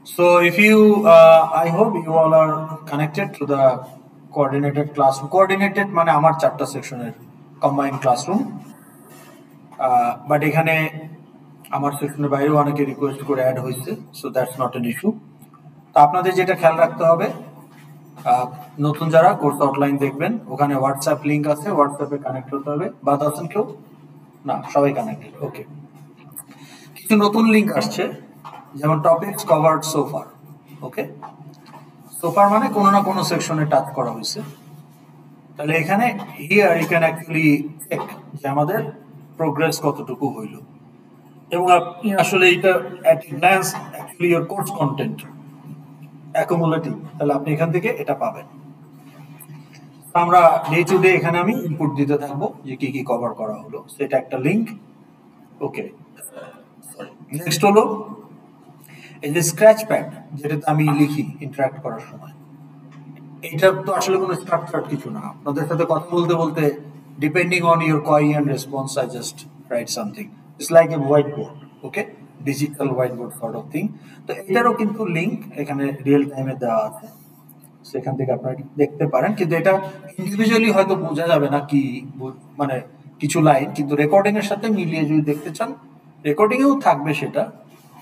So if you, I hope you all are connected to the coordinated classroom. Coordinated মানে আমার চারটা সেকশনের combined classroom. But এখানে আমার সেকশনের বাইরেও অনেকে রিকোয়েস্ট করে অ্যাড হয়েছে, so that's not an issue. তো আপনাদের যেটা খেয়াল রাখতে হবে, নতুন যারা কোর্স আউটলাইন দেখবেন ওখানে হোয়াটসঅ্যাপ লিংক আছে, হোয়াটসঅ্যাপে কানেক্ট হতে হবে। বাদ আছেন কেউ? না, সবাই কানেক্টেড। ওকে, কিছু নতুন লিংক আসছে, যেমন টপিকস কভারড সোফার। ওকে, সোফার মানে কোনো না কোনো সেকশনে টাচ করা হয়েছে। তাহলে এখানে here you can actually check যে আমাদের প্রোগ্রেস কতটুকু হইল, এবং আপনি আসলে এটা at glance actually your course content accumulative, তাহলে আপনি এখান থেকে এটা পাবেন। আমরা ডে টু ডে এখানে আমি ইনপুট দিতে থাকবো যে কি কি কভার করা হলো, সেটা একটা লিংক। ওকে, নেক্সট হলো এই যে স্ক্র্যাচ প্যাড, যেটাতে আমি লিখি ইন্টারাক্ট করার সময়। এটা তো আসলে কোনো স্ট্রাকচার কিছু না, আপনাদের সাথে কথা বলতে বলতে depending on your query and response I just write something, it's like a white board. Okay, digital white board sort of thing. তো এটারও কিন্তু লিঙ্ক এখানে রিয়েল টাইমে দেওয়া আছে, সেখান থেকে আপনারা দেখতে পারেন। কিন্তু এটা ইন্ডিভিজুয়ালি হয়তো বোঝা যাবে না কি, মানে কিছু লাইন, কিন্তু রেকর্ডিং এর সাথে মিলিয়ে যদি দেখতে চান রেকর্ডিং এও থাকবে সেটা,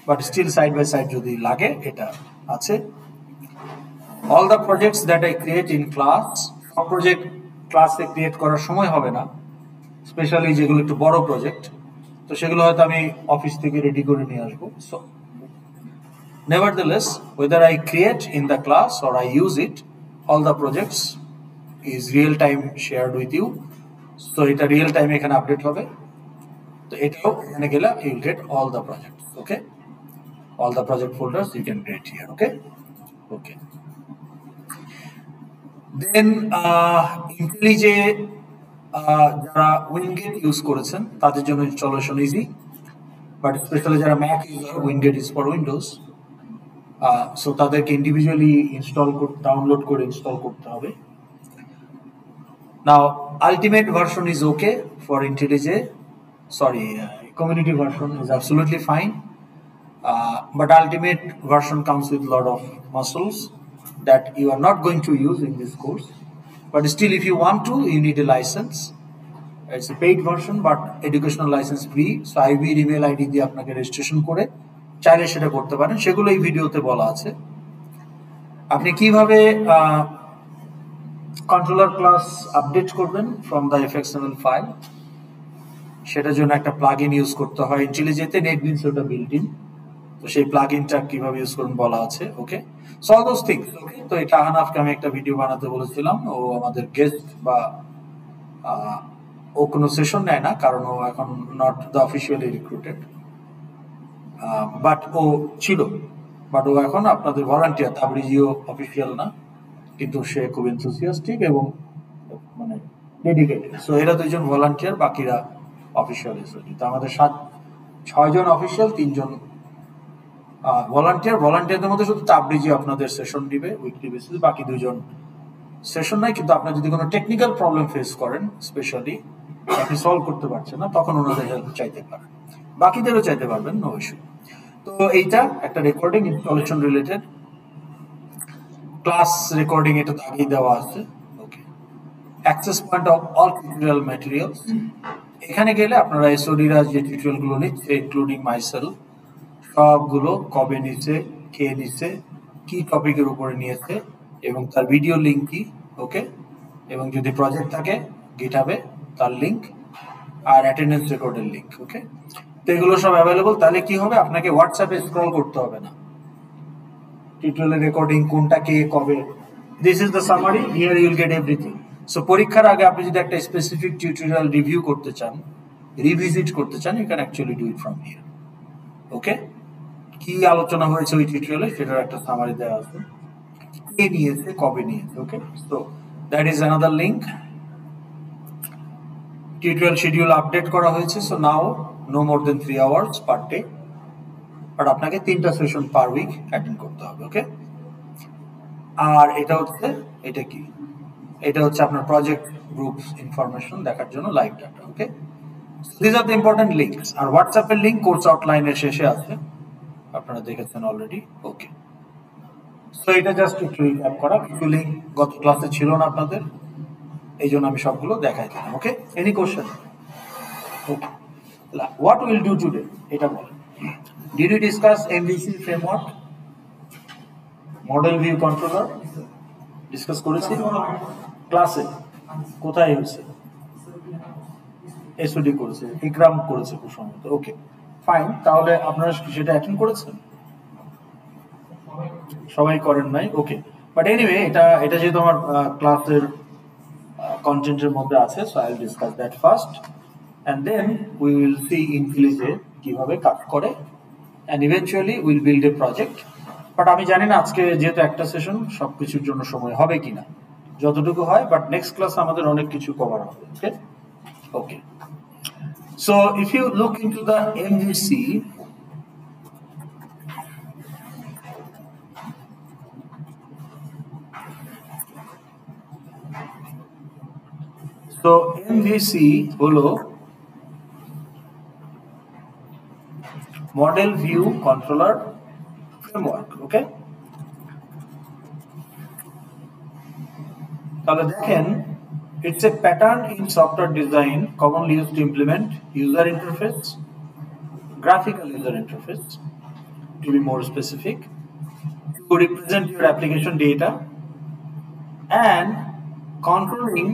but still side by side যদি লাগে এটা আছে। All the projects that I create in class, সব প্রজেক্ট ক্লাসে ক্রিয়েট করার সময় হবে না, স্পেশালি যেগুলো একটু বড় প্রজেক্ট, তো সেগুলো হয়তো আমি অফিস থেকে রেডি করে নিয়ে আসবো। So nevertheless, whether I create in the class or I use it, all the projects is real time shared with you. So এটা real time এখানে আপডেট হবে। তো এটাও এখানে গেলে you will get all the projects. Okay, all the project folders you can create here. Okay, okay. Then IntelliJ যারা উইনগেট use করেছেন তাদের জন্য ইনস্টলেশন ইজি, বাট স্পেশালি যারা Mac user, WinGet is for Windows, so তাদেরকে individually download করে install করতে হবে। Now ultimate version is okay for IntelliJ, sorry, community version is absolutely fine, but ultimate version comes with a lot of muscles that you are not going to use in this course, but still if you want to, you need a license. It's a paid version but educational license free, so IB email ID দিয়ে আপনাকে registration করে চাইলে সেটা করতে পারেন, সেগুলো এই ভিডিওতে বলা আছে। আপনি কিভাবে কন্ট্রোলার ক্লাস আপডেট করবেন ফ্রম দ্য এফএক্সএমএল ফাইল, সেটার জন্য একটা প্লাগইন ইউজ করতে হয় IntelliJ-তে, নেটবিনস ওটা বিল্ট ইন, তো সেই প্লাগইনটা কিভাবে ইউজ করুন বলা আছে। ওকে, সো অল দোজ থিংস। ওকে, তো এটা আহনাফকে আমি একটা ভিডিও বানাতে বলেছিলাম, ও আমাদের গেস্ট বা ও কোনো সেশন নেয় না কারণ ও এখন not the officially recruited, but ও ছিল, বাট ও এখন আপনাদের ভলান্টিয়ার, তাবরিজিও অফিসিয়াল না, কিন্তু সে খুব এনথুসিয়াস্টিক এবং মানে ডেডিকেটেড। সো এরা দুইজন ভলান্টিয়ার, বাকিরা অফিসিয়াল এসওডি। তো আমাদের 6 জন অফিসিয়াল, 3 জন ভলান্টিয়ার। ভলান্টিয়ারদের মধ্যে শুধু তাবরিজি আপনাদের সেশন দিবে উইকলি বেসিস, বাকি 2 জন সেশন নাই। কিন্তু আপনার যদি কোনো টেকনিক্যাল প্রবলেম ফেস করেন, স্পেশালি আপনি সলভ করতে পারছেন না, তখন ওনাদের হেল্প চাইতে পারেন, বাকিদেরও চাইতে পারবেন, নো ইস্যু। তো এইটা একটা recording installation related class recording, এটা তো আগেই দেওয়া আছে। Okay, access point of all tutorial materials, এখানে গেলে আপনারা এসওডিরা যে টিউটোরিয়ালগুলো নিচ্ছে ইনক্লুডিং মাইসেলফ, সবগুলো কবে নিচ্ছে, কে নিচ্ছে, কি টপিকের উপরে নিয়েছে এবং তার ভিডিও লিঙ্ক কি। ওকে, এবং যদি প্রজেক্ট থাকে গিটহাবে তার লিঙ্ক, আর অ্যাটেন্ডেন্স রেকর্ডের লিঙ্ক। ওকে, তো এগুলো সব অ্যাভেলেবল। তাহলে কি হবে, আপনাকে হোয়াটসঅ্যাপে স্ক্রল করতে হবে না টিউটোরিয়াল রেকর্ডিং কোনটা কে কবে। This is the summary, here you will get everything. So পরীক্ষার আগে আপনি যদি একটা স্পেসিফিক টিউটোরিয়াল রিভিউ করতে চান, রিভিজিট করতে চান, you can actually do it from here. Okay, কি আলোচনা হয়েছে ওই টিউটোরিয়ালে সেটার একটা সামারি দেওয়া আছে, কে নিয়েছে, কবে নিয়েছে। Okay, so that is another link. Tutorial schedule update করা হয়েছে, so now no more than 3 hours per day, but আপনাকে 3টা সেশন পার উইক অ্যাটেন্ড করতে হবে। ওকে, আর এটা হচ্ছে, এটা কি, এটা হচ্ছে আপনার প্রজেক্ট গ্রুপস ইনফরমেশন দেখার জন্য live data. Okay, this are the important links. আর হোয়াটসঅ্যাপের লিঙ্ক কোর্স আউটলাইনের শেষে আছে, আপনারা দেখেছেন অলরেডি। ওকে, সো এটা জাস্ট একটু রিক্যাপ করা, কিছু লিঙ্ক গত ক্লাসে ছিল না আপনাদের, এই জন্য আমি সবগুলো দেখাই দিলাম। Okay, any question? Okay, what will do today এটা বলেন। Did you discuss MVC framework, model view controller? Discuss করেছি ক্লাসে। কোথায় হয়েছে? এসওডি করেছে, ইকরাম করেছে খুব সম্ভবত। ওকে ফাইন, তাহলে আপনারা সেটা অ্যাটেন্ড করেছেন? সবাই করেন নাই? ওকে, বাট এনিওয়ে এটা এটা যেহেতু আমার ক্লাসের কন্টেন্টের মধ্যে আছে, so I will discuss that first and then we will see ইনফিলিজে কিভাবে কাজ করে and eventually will build a project. But আমি জানি না আজকে যেহেতু একটা সেশন সবকিছুর জন্য সময় হবে কিনা, যতটুকু হয়, বাট নেক্সট ক্লাস আমাদের অনেক কিছু কভার হবে। ওকে ওকে, so if you look into the MVC, so MVC হলো মডেল ভিউ কন্ট্রোলার ফ্রেমওয়ার্ক। ওকে, তাহলে দেখেন, it's a pattern in software design commonly used to implement user interface, graphical user interface to be more specific, to represent your application data and controlling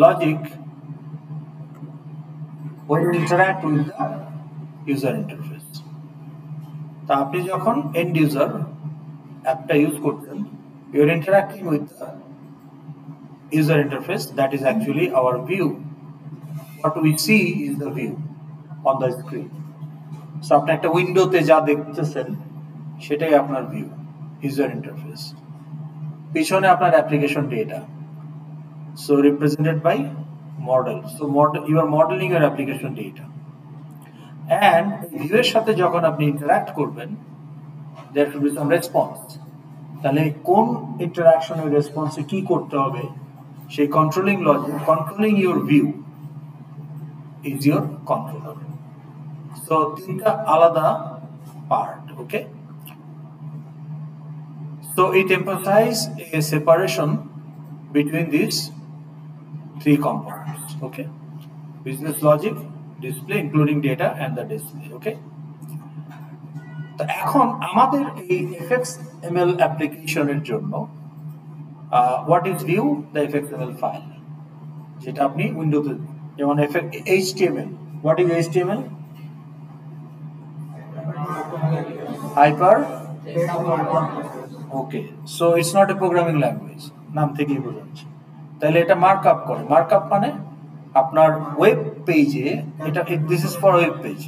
logic when you interact with the user interface. তা আপনি যখন end user অ্যাপটা use করছেন, you are interacting with the user interface, that is actually our view. What we see is the view on the screen. So আপনি একটা উইন্ডোতে যা দেখতেছেন সেটাই আপনার ভিউ, ইউজার ইন্টারফেস। পিছনে আপনার application data, so represented by model. So model, you are modeling your application data and view এর সাথে যখন আপনি ইন্টারঅ্যাক্ট করবেন, there should be some response. তাহলে কোন ইন্টারঅ্যাকশনের রেসপন্সে কি করতে হবে, সেই controlling logic, controlling your view is your controller. So তিনটা আলাদা part. Okay, so it emphasizes a separation between these three components. Okay, business logic, display including data and the display. Okay, তো এখন আমাদের এই fxml অ্যাপ্লিকেশনের জন্য what is view? The fxml file, যেটা আপনি উইন্ডোতে, যেমন HTML. What is HTML? Hyper. Okay, so it's not a programming language, নাম থেকেই বোঝা যাচ্ছে। তাহলে এটা মার্কআপ করে, মার্কআপ মানে আপনার ওয়েব পেজে, এটা this is for web page.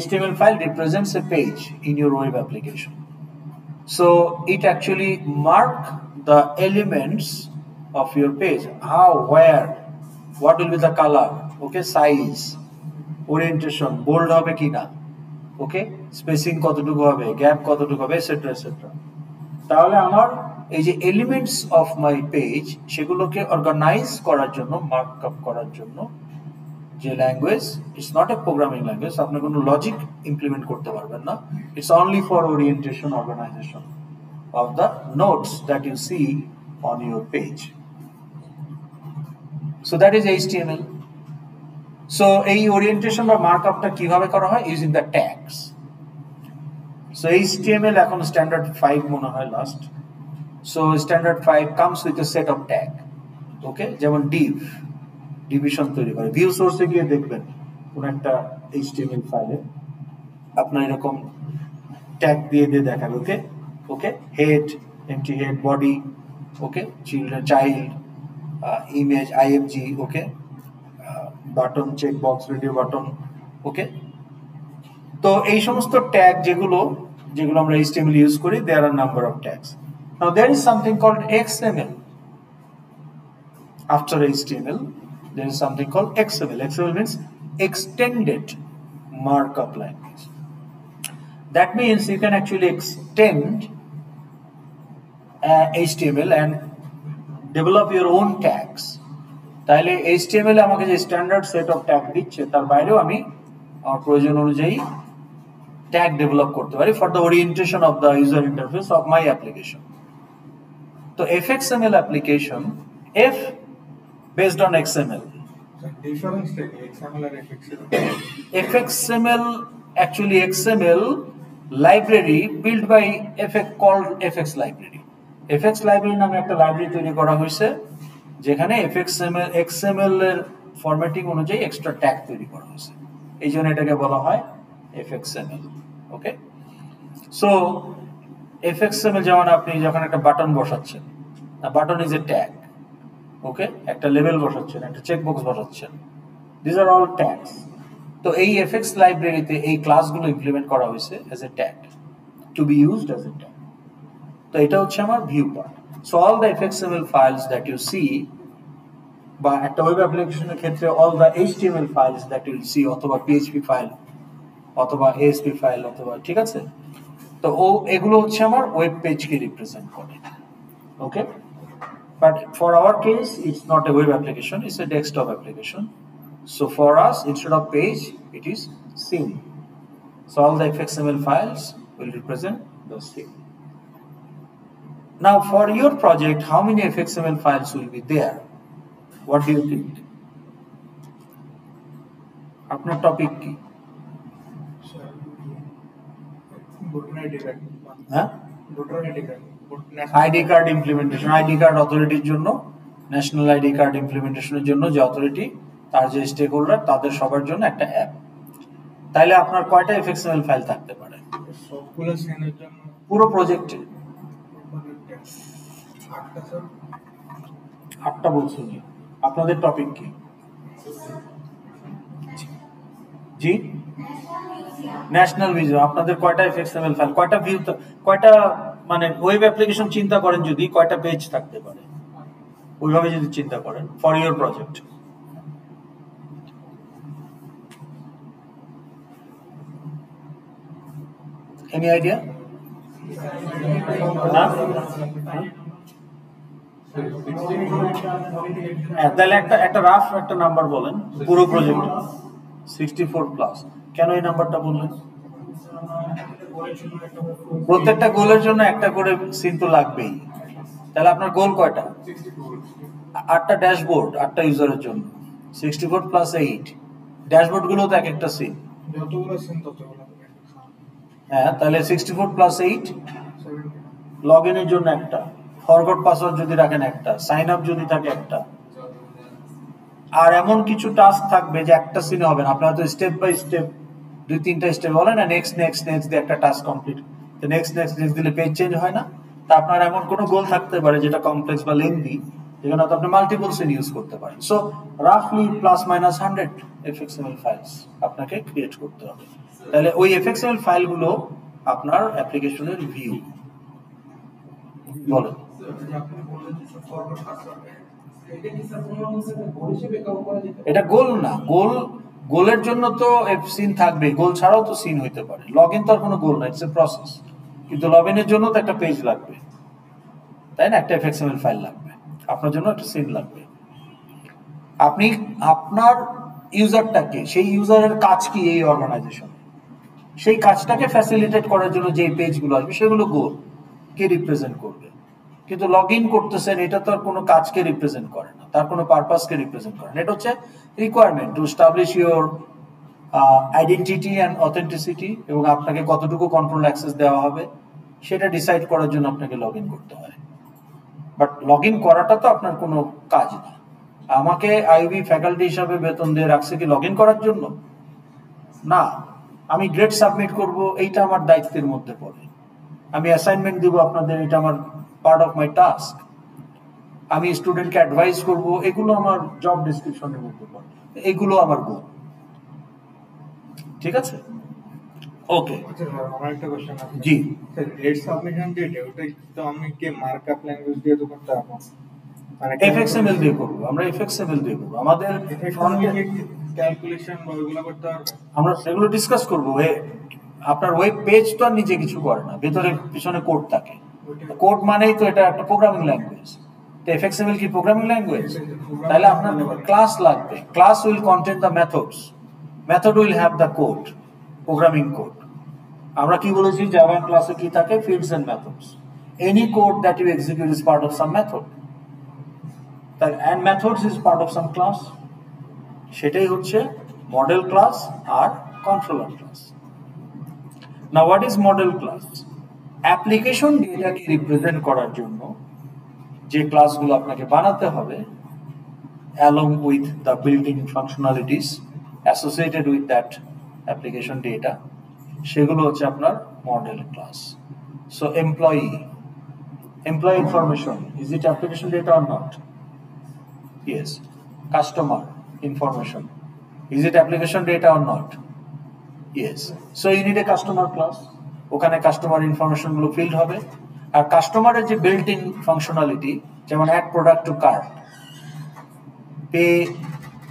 HTML file represents a page in your web application. So it actually mark the elements of your page, how, where, what will be the color, okay, size, orientation, bold হবে কিনা, ওকে, spacing কতটুকু হবে, gap কতটুকু হবে, etcetera etcetera. তাহলে আমার এই যে এলিমেন্টস অফ মাই পেজ, সেগুলোকে অর্গানাইজ করার জন্য, মার্কআপ করার জন্য যে language, it's not a programming language, আপনি কোনো লজিক ইমপ্লিমেন্ট করতে পারবেন না, it's only for orientation, organisation of the nodes that you see on your page. So that is HTML. So এই orientation বা markup-টা কিভাবে করা হয়? Using the tags. So HTML এখন standard 5 মনে হয় last. So standard 5 comes with a set of tag. Okay, যেমন div, division তৈরি করে। view source-এ গিয়ে দেখবেন কোন একটা HTML ফাইলে আপনার এরকম ট্যাগ দিয়ে দেখাবে। ওকে ওকে, head, empty head, body, okay, children, child, image, img, okay, button, check box, radio button, okay. তো এই সমস্ত ট্যাগ যেগুলো আমরা HTML ইউজ করি, there are number of tags. Now there is something called XML. After HTML there is something called XML. XML means extended markup language. That means you can actually extend HTML and develop your own tags. তাহলে HTML আমাকে যে standard set of tag দিচ্ছে, তার বাইরেও আমি আমার প্রয়োজন অনুযায়ী ট্যাগ ডেভেলপ করতে পারি for the orientation of the user interface of my application. তো fxml application f based on xml. Difference XML and FXML. fxml actually XML library built by fx called fx library. fx library নামে একটা library তৈরি করা হয়েছে যেখানে xml এর formatting অনুযায়ী extra tag তৈরি করা হয়েছে, এই জন্য এটাকে বলা হয় fxml। ওকে, সো fxml যেমন আপনি যখন একটা বাটন বসাচ্ছেন, button is a tag. Okay, একটা লেবেল বসাচ্ছেন, একটা চেকবক্স বসাচ্ছেন, দিস আর অল ট্যাগস। তো এই fx লাইব্রেরিতে এই ক্লাসগুলো ইমপ্লিমেন্ট করা হয়েছে as a tag to be used as a tag. তো এটা হচ্ছে আমার view part. So all the fxml files that you see, বা একটা ওয়েব অ্যাপ্লিকেশনের ক্ষেত্রে all the html files that you see, অথবা php ফাইল, অথবা asp ফাইল, অথবা, ঠিক আছে, তো এগুলো হচ্ছে আমার ওয়েব পেজকে রিপ্রেজেন্ট করে। ওকে, but for our case it's not a web application, it's a desktop application. So for us, instead of page, it is scene. So all the fxml files will represent the scene. Now for your project, how many fxml files will be there? What do you think? আপনার topic কি? হ্যাঁ, ID card implementation, ID card অথরিটির জন্য, national ID card ইমপ্লিমেন্টেশনের জন্য যে authority, তার যে stake holder, তাদের সবার জন্য একটা অ্যাপ। তাইলে আপনার কয়টা fxml ফাইল থাকতে পারে সবগুলো সিনের জন্য? পুরো প্রজেক্টে 8টা বলছেন। আপনাদের টপিক কি? জি, ন্যাশনাল মিউজিয়াম। আপনাদের কয়টা fxml ফাইল, কয়টা ভিউ, কয়টা, মানে ওয়েব অ্যাপ্লিকেশন চিন্তা করেন যদি, কয়টা পেজ থাকতে পারে ওইভাবে যদি চিন্তা করেন for your project? Any idea? তাহলে একটা রাফ একটা নাম্বার বলেন পুরো প্রজেক্ট। 64+। কেন এই নাম্বারটা বললেন? প্রত্যেকটা গোলের জন্য একটা করে সিন তো লাগবেই। তাহলে আপনার গোল কয়টা? 8টা ড্যাশবোর্ড, 8টা ইউজারের জন্য 64+8। ড্যাশবোর্ড গুলো তো এক একটা সিন। যতগুলো সিন ততগুলো। হ্যাঁ, তাহলে 64+8। লগ ইনের জন্য একটা, ফরগট পাসওয়ার্ড যদি রাখেন একটা, সাইন আপ যদি থাকে একটা, আর এমন কিছু টাস্ক থাকবে যে একটা সিনে হবে না। আপনারা তো স্টেপ বাই স্টেপ 2-3টা স্টেপ বলেন না, নেক্সট নেক্সট নেক্সট দিয়ে একটা টাস্ক কমপ্লিট, তো নেক্সট নেক্সট নেক্সট দিলে পেজ চেঞ্জ হয় না। তা আপনার এমন কোনো গোল থাকতে পারে যেটা কমপ্লেক্স বা লেন্দি, যেখানে আপনি মাল্টিপল সিন ইউজ করতে পারেন। সো রাফলি +-100 fxml ফাইলস আপনাকে ক্রিয়েট করতে হবে। তাহলে ওই fxml ফাইলগুলো আপনার অ্যাপ্লিকেশনের ভিউ। বলেন। এটা গোল না, গোলের জন্য তো সিন থাকবে, গোল ছাড়াও তো সিন হইতে পারে। লগ ইন তো আর কোনো গোল না, ইটস এ প্রসেস। কিন্তু লগ ইনের জন্য তো একটা পেজ লাগবে, তাই না? একটা fxml ফাইল লাগবে, আপনার জন্য একটা সিন লাগবে। আপনি আপনার ইউজারটাকে, সেই ইউজারের কাজ কি এই অর্গানাইজেশন, সেই কাজটাকে ফ্যাসিলিটেট করার জন্য যে পেজগুলো আসবে সেগুলো গোল কে রিপ্রেজেন্ট করবে। কিন্তু লগ ইন করতেছেন, এটা তো আর কোনো কাজকে রিপ্রেজেন্ট করে না, তার কোনো পারপাসকে রিপ্রেজেন্ট করে না। এটা হচ্ছে requirement to establish your identity and authenticity, এবং আপনাকে কতটুকু কন্ট্রোল অ্যাক্সেস দেওয়া হবে সেটা ডিসাইড করার জন্য আপনাকে লগ ইন করতে হয়। বাট লগ ইন করাটা তো আপনার কোনো কাজ না। আমাকে আইবি ফ্যাকাল্টি হিসাবে বেতন দিয়ে রাখছে কি লগ ইন করার জন্য? না। আমি গ্রেড সাবমিট করব, এইটা আমার দায়িত্বের মধ্যে পড়ে। আমি অ্যাসাইনমেন্ট দিব আপনাদের, এটা আমার পার্ট অফ মাই টাস্ক। আমি স্টুডেন্টকে অ্যাডভাইস করব, এগুলো আমার জব ডেসক্রিপশনের মধ্যে পড়ে, এগুলো আমার গোল। ঠিক আছে, ওকে। আচ্ছা স্যার, আমার একটা কোশ্চেন আছে। জি স্যার, গ্রেড সাবমিশন যেটা, ওটা তো আমি কি মার্কআপ ল্যাঙ্গুয়েজ দিয়ে তো করতে পারবো? মানে fxml দিয়ে করব, আমরা fxml দিয়ে করব। আমাদের ক্যালকুলেশন বা ওইগুলো করতে পারবো? আমরা সেগুলো ডিসকাস করব। আপনার ওয়েব পেজ তো আর নিজে কিছু করে না, ভেতরে পিছনে কোড থাকে। কোড মানেই তো এটা একটা প্রোগ্রামিং ল্যাঙ্গুয়েজ। তো fxml কি প্রোগ্রামিং ল্যাঙ্গুয়েজ? তাহলে আপনার ক্লাস লাগবে। Class will contain the methods, method will have the code, programming code. আমরা কি বলেছি জাভা ক্লাসে কি থাকে fields and methods any code that you execute is part of some method and methods is part of some class সেটাই হচ্ছে model class আর controller class now what is model class application ডেটাকে represent করার জন্য যে ক্লাসগুলো আপনাকে বানাতে হবে along with the built-in functionalities associated with that application data সেগুলো হচ্ছে আপনার model class so employee information is it application data or not yes customer information is it application data or not yes so you need a customer class ওখানে customer information গুলো field হবে আর কাস্টমারের যে built in functionality যেমন add product to cart পে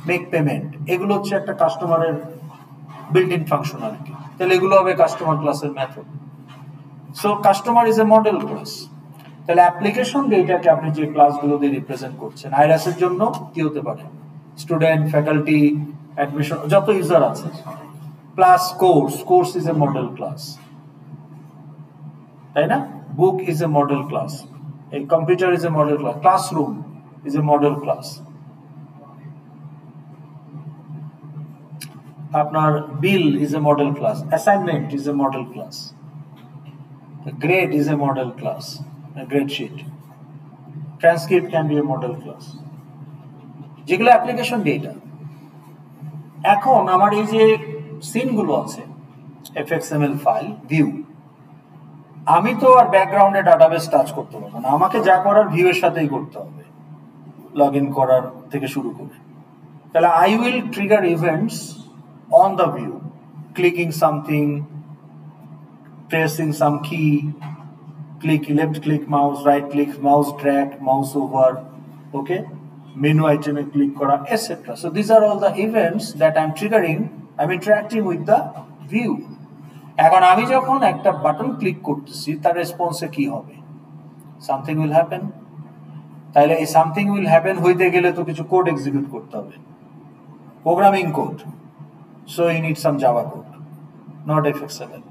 make payment এগুলো হচ্ছে একটা কাস্টমারের বিল্ট ইন ফাংশনালিটি তাহলে এগুলো হবে কাস্টমার ক্লাসের method so customer is a model class তাহলে অ্যাপ্লিকেশন ডেটাকে আপনি যে ক্লাসগুলো দিয়ে রিপ্রেজেন্ট করছেন আইরাস এর জন্য কি হতে পারে স্টুডেন্ট ফ্যাকাল্টি অ্যাডমিশন যত ইউজার আছে plus course is a model class তাই না book is a model class এই computer is a model class classroom is a model class আপনার bill is a model class assignment is a model class grade is a model class grade sheet transcript can be a model class যেগুলো application data এখন আমার এই যে সিনগুলো আছে fxml file view আমি তো আর ব্যাকগ্রাউন্ডে ডাটাবেস টাচ করতে পারবো না আমাকে যা করার ভিউ এর সাথেই করতে হবে লগ ইন করার থেকে শুরু করে তাহলে I will trigger events on the view clicking something pressing some key click left click mouse right click mouse drag mouse over okay menu item e click kora etc so these are all the events that I'm triggering I'm interacting with the view এখন আমি যখন একটা button click করতেছি তার রেসপন্সে কি হবে something will happen তাহলে এই সামথিং উইল হ্যাপেন হইতে গেলে তো কিছু কোড এক্সিকিউট করতে হবে programming code so you need some Java code not fxml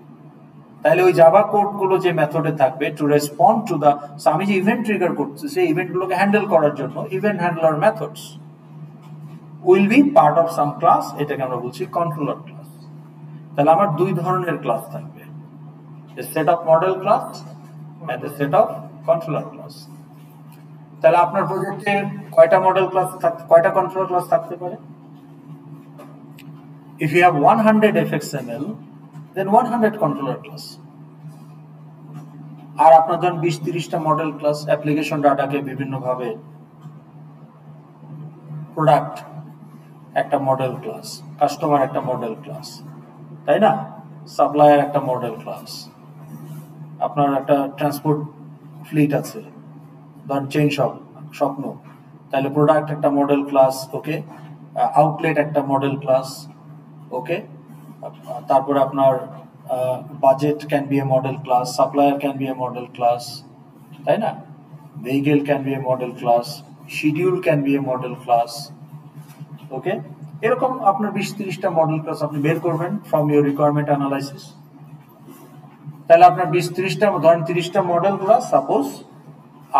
তাহলে ওই জাভা কোড গুলো যে মেথডে থাকবে টু রেসপন্ড টু দা আমি যে ইভেন্ট ট্রিগার করতেছি সেই ইভেন্ট গুলোকে হ্যান্ডেল করার জন্য event handler methods will be part of some class এটাকে আমরা বলছি কন্ট্রোলার ক্লাস তাহলে আমার দুই ধরনের ক্লাস থাকবে a set of model class and a set of controller class তাহলে আপনার প্রজেক্টে কয়টা মডেল ক্লাস কয়টা কন্ট্রোলার ক্লাস থাকতে পারে if you have 100 fxml then 100 controller class আর আপনার ধরুন 20-30টা মডেল ক্লাস অ্যাপ্লিকেশন ডাটাকে বিভিন্ন ভাবে প্রোডাক্ট একটা মডেল ক্লাস কাস্টমার একটা মডেল ক্লাস তাই না সাপ্লায়ার একটা মডেল ক্লাস আপনার একটা ট্রান্সপোর্ট ফ্লিট আছে ধরুন চেইন স্বপ্ন তাহলে প্রোডাক্ট একটা মডেল ক্লাস ওকে আউটলেট একটা মডেল ক্লাস ওকে তারপরে আপনার budget can be a model class supplier can be a model class তাই না vehicle can be a model class schedule can be a model class okay এরকম আপনার 20-30টা model class আপনি বের করবেন ফ্রম ইউর রিকোয়ারমেন্ট অ্যানালাইসিস তাহলে আপনার 20-30টা ধরেন 30টা মডেল ক্লাস সাপোজ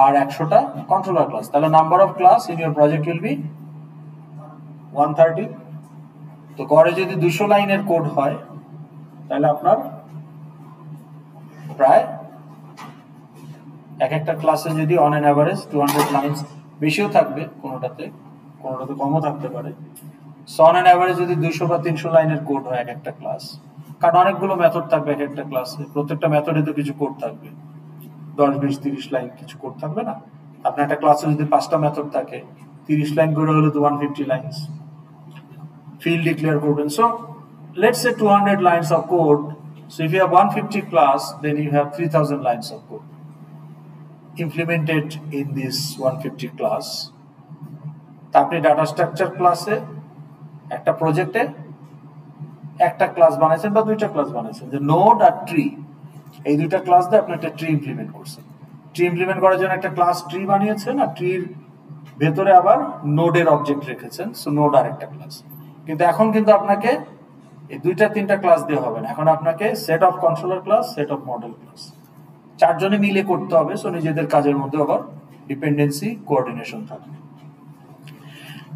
আর 100টা কন্ট্রোলার ক্লাস তাহলে number of class in your project will be 130 তো গড়ে যদি 200 লাইনের কোড হয় তাহলে আপনার প্রায় এক একটা ক্লাসে যদি অন এন এভারেজ 200 লাইনস বেশিও থাকবে কোনোটাতে কমও থাকতে পারে সো অন এন এভারেজ যদি 200 বা 300 লাইনের কোড হয় এক একটা ক্লাস কারণ অনেকগুলো মেথড থাকবে এক একটা ক্লাসে প্রত্যেকটা মেথডে তো কিছু কোড থাকবে 10-20-30 লাইন কিছু কোড থাকবে না আপনার একটা ক্লাসে যদি 5টা মেথড থাকে 30 লাইন করে হলে তো 150 লাইনস field declare করবেন so let's say 200 lines of code so if you have 150 class then you have 3000 lines of code implemented in this 150 class তা আপনি ডাটা স্ট্রাকচার ক্লাসে একটা প্রজেক্টে একটা ক্লাস বানাইছেন বা দুইটা ক্লাস বানাইছেন যে নোড আর ট্রি এই দুইটা ক্লাস দিয়ে আপনি একটা ট্রি ইমপ্লিমেন্ট করছেন ট্রি ইমপ্লিমেন্ট করার জন্য একটা ক্লাস ট্রি বানিয়েছেন আর ট্রির ভেতরে আবার নোডের অবজেক্ট রেখেছেন সো নোড আর একটা ক্লাস কিন্তু এখন কিন্তু আপনাকে এই দুইটা তিনটা ক্লাস দিয়ে হবে না, এখন আপনাকে set of controller class, set of model class, চারজনে মিলে করতে হবে। সো নিজেদের কাজের মধ্যে আবার ডিপেন্ডেন্সি কোঅর্ডিনেশন থাকবে।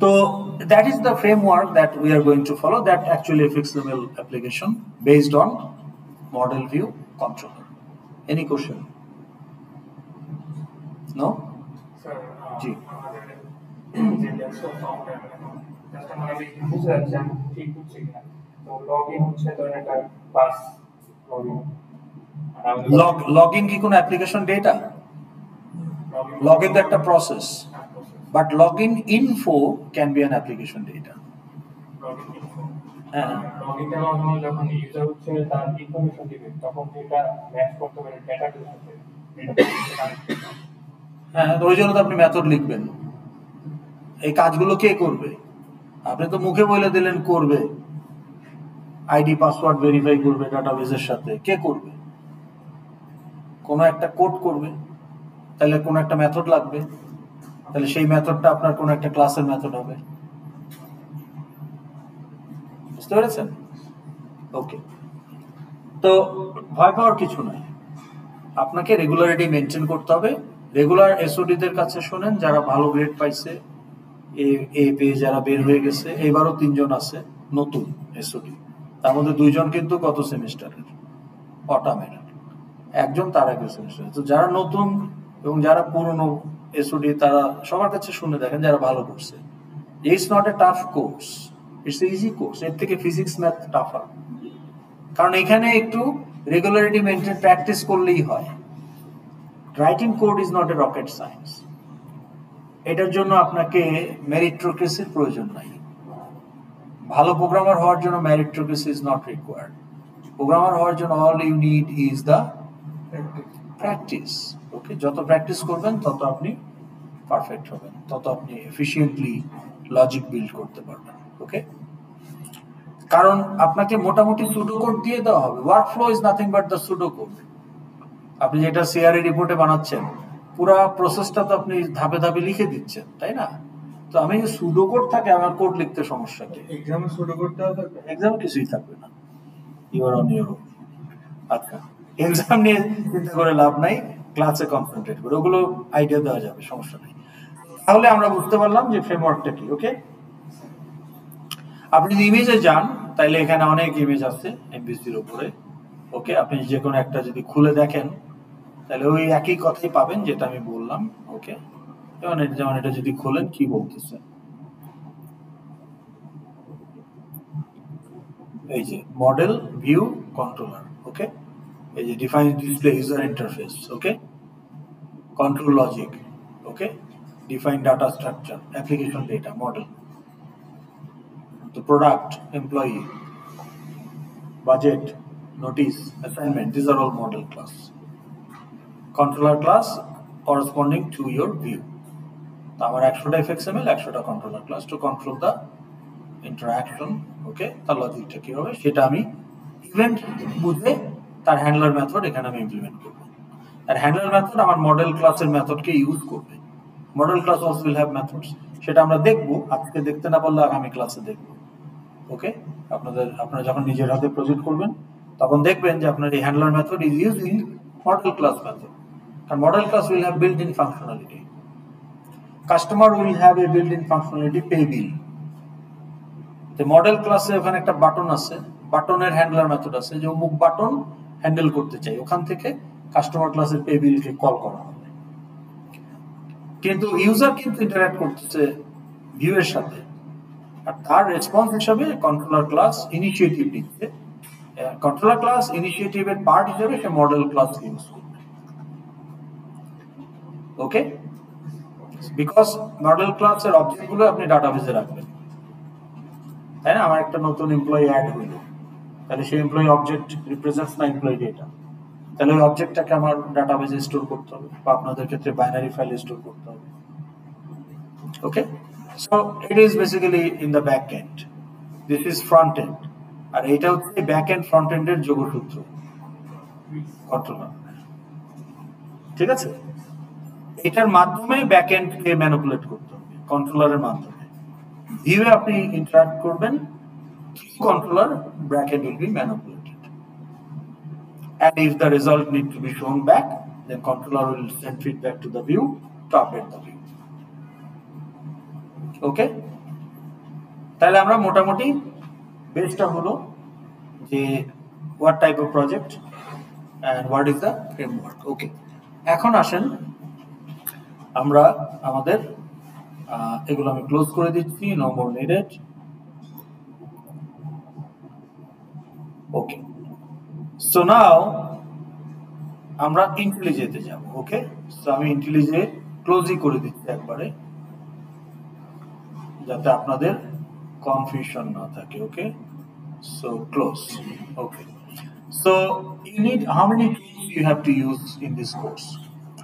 So that is the framework that we are going to follow, that actually a fixed level application based on model view controller. Any question? No? Sir, Ji. যে ডেস্কটপ সফটওয়্যার জাস্ট আমরা বুঝতে যাচ্ছি আমি ঠিক বুঝছি কিনা। তো লগইন হচ্ছে ধরেন একটা ক্লাস লগইন Login কি কোনো অ্যাপ্লিকেশন ডেটা? Login তো একটা process, but login info can be an application data. হ্যাঁ, লগইনটা যখন ইউজার হচ্ছে তার ইনফরমেশন দিবে তখন এটা ম্যাচ করতে পারে ডেটার সাথে। হ্যাঁ, তো ওই জন্য তো আপনি মেথড লিখবেন। এই কাজগুলো কে করবে? আপনি তো মুখে বলে দিলেন করবে, আইডি পাসওয়ার্ড ভেরিফাই করবে ডাটাবেসের সাথে, কে করবে? কোনো একটা কোড করবে, তাহলে কোনো একটা মেথড লাগবে, তাহলে সেই মেথডটা আপনার কোনো একটা ক্লাসের মেথড হবে। বুঝতে পেরেছেন? ওকে, তো ভয় পাওয়ার কিছু নাই, আপনাকে রেগুলারিটি মেনটেন করতে হবে। রেগুলার এসওডিদের কাছে শোনেন, যারা ভালো গ্রেড পাইছে, এ পেয়ে যারা বের হয়ে গেছে, এবারও 3 জন আছে নতুন এসওডি, তার মধ্যে 2 জন কিন্তু গত সেমিস্টারের অটামের, একজন তার আগের সেমিস্টার। তো যারা নতুন এবং যারা পুরনো এসওডি তারা সবার কাছে শুনে দেখেন যারা ভালো করছে, it's not a tough course, it's a easy course. এর থেকে ফিজিক্স ম্যাথ টাফার, কারণ এখানে একটু রেগুলারিটি মেনটেন প্র্যাকটিস করলেই হয়। Writing code is not a rocket science, এটার জন্য আপনাকে মেরিটোক্রেসির প্রয়োজন নাই। ভালো প্রোগ্রামার হওয়ার জন্য meritocracy is not required. Programmer হওয়ার জন্য all you need is the practice. Okay, যত প্র্যাকটিস করবেন তত আপনি পারফেক্ট হবেন, তত আপনি এফিশিয়েন্টলি লজিক বিল্ড করতে পারবেন। ওকে, কারণ আপনাকে মোটামুটি সুডো কোড দিয়ে দেওয়া হবে। Workflow is nothing but the pseudo code. আপনি যেটা সিআরএ রিপোর্টে বানাচ্ছেন, পুরো প্রসেসটা তো আপনি ধাপে ধাপে লিখে দিচ্ছেন, তাই না? তো আমি যে সুডো কোড থাকে, আমার কোড লিখতে সমস্যা কি? এক্সামে শুরু করতে হবে, এক্সাম কিছুই থাকবে না, ইউর অন ইউর। আচ্ছা, এক্সাম নিয়ে চিন্তা করে লাভ নাই, ক্লাসে কনসেন্ট্রেট করে ওগুলো আইডিয়া দেওয়া যাবে, সমস্যা নেই। তাহলে আমরা বুঝতে পারলাম যে ফ্রেমওয়ার্কটা কি। ওকে, আপনি যদি ইমেজে যান, তাইলে এখানে অনেক ইমেজ আছে এমভিসির উপরে। ওকে, আপনি যে কোনো একটা যদি খুলে দেখেন, তাহলে ওই একই কথাই পাবেন যেটা আমি বললাম। ওকে, যেমন এটা যদি খোলেন, কি বলতেছে, এই যে মডেল ভিউ কন্ট্রোলার। ওকে, এই যে define display user interface. Okay, control logic. Okay, define data structure, application data, model, তো product, employee, budget, notice, assignment, these are all model class. Controller class corresponding to your view. তো আমার 100টা fxml, 100টা controller class to control the interaction. ওকে, তার লজিকটা কি হবে সেটা আমি event বুঝে তার হ্যান্ডলার মেথড এখানে আমি ইমপ্লিমেন্ট করব। আর হ্যান্ডলার মেথড আমার মডেল ক্লাসের মেথডকে ইউজ করবে। Model class also will have methods, সেটা আমরা দেখব, আজকে দেখতে না পারলে আগামী ক্লাসে দেখব। ওকে, আপনারা যখন নিজের হাতে প্রজেক্ট করবেন তখন দেখবেন যে আপনার এই handler method is using model class method. কারণ model class will have built in functionality, customer will have a built in functionality pay bill. তো মডেল ক্লাসে ওখানে একটা বাটন আছে, বাটনের হ্যান্ডলার মেথড আছে, যে অমুক বাটন হ্যান্ডেল করতে চাই, ওখান থেকে কাস্টমার ক্লাসের পে বিলকে কল করা হবে। কিন্তু ইউজার কিন্তু ইন্টারঅ্যাক্ট করতেছে ভিউ এর সাথে, আর তার রেসপন্স হিসাবে কন্ট্রোলার ক্লাস ইনিশিয়েটিভ নিচ্ছে। কন্ট্রোলার ক্লাস ইনিশিয়েটিভের পার্ট হিসেবে সে মডেল ক্লাস ইউজ করবে। ওকে, বিকজ মডেল ক্লাসের অবজেক্টগুলো আপনি ডাটাবেসে রাখবেন, তাই না? আমার একটা নতুন এমপ্লয়ি অ্যাড হইল, তাহলে সেই এমপ্লয়ি অবজেক্ট রিপ্রেজেন্টস না এমপ্লয়ি ডেটা, তাহলে ওই অবজেক্টটাকে আমার ডাটাবেসে স্টোর করতে হবে, বা আপনাদের ক্ষেত্রে বাইনারি ফাইলে স্টোর করতে হবে। ওকে, so it is basically in the back end, this is front end, আর এটা হচ্ছে ব্যাক এন্ড ফ্রন্ট এন্ডের যোগসূত্র কন্ট্রোলার। ঠিক আছে, এটার মাধ্যমে ব্যাক এন্ড কে ম্যানিপুলেট করতে হবে কন্ট্রোলারের মাধ্যমে। ভিউয়ে আপনি ইন্টারঅ্যাক্ট করবেন through controller bracket will be manipulated. And if the result need to be shown back, then controller will send feedback to the view to update the view. Okay? তাহলে আমরা মোটামুটি বেসটা হলো যে what type of project and what is the framework. Okay. এখন আসেন আমরা আমাদের এগুলো আমি ক্লোজ করে দিচ্ছি, no more needed. Okay. So now আমরা ইন্টেলিজেতে যাব। ওকে, সো আমি ইন্টেলিজে ক্লোজই করে দিচ্ছি একবারে, যাতে আপনাদের কনফিউশন না থাকে। Okay, so close. Okay, so you need how many tools you have to use in this course?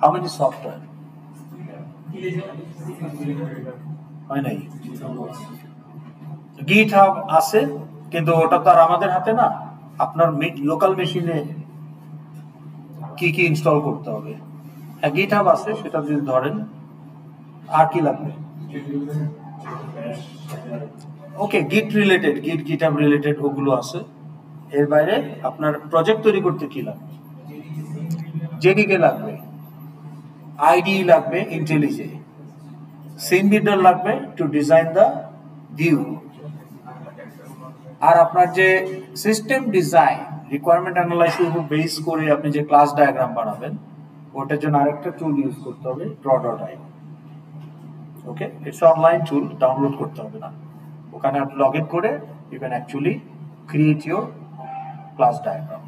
How many software? হয় নাই, GitHub আছে, কিন্তু ওটা তো আর আমাদের হাতে না। আপনার লোকাল মেশিনে কি কি ইনস্টল করতে হবে? হ্যাঁ, GitHub আছে, সেটা যদি ধরেন। আর কি লাগবে? ওকে, GitHub রিলেটেড ওগুলো আছে। এর বাইরে আপনার প্রজেক্ট তৈরি করতে কি লাগবে? JDK লাগবে, IDE লাগবে, IntelliJ, Scene Builder লাগবে টু ডিজাইন দ্য ভিউ। আর আপনার যে সিস্টেম ডিজাইন রিকোয়ারমেন্ট অ্যানালাইসিস উপর বেস করে আপনি যে ক্লাস ডায়াগ্রাম বানাবেন, ওটার জন্য আরেকটা টুল ইউজ করতে হবে, draw.io। Okay, it's online tool, download করতে হবে না। ওখানে আপনি লগ ইন করে you can actually create your class diagram.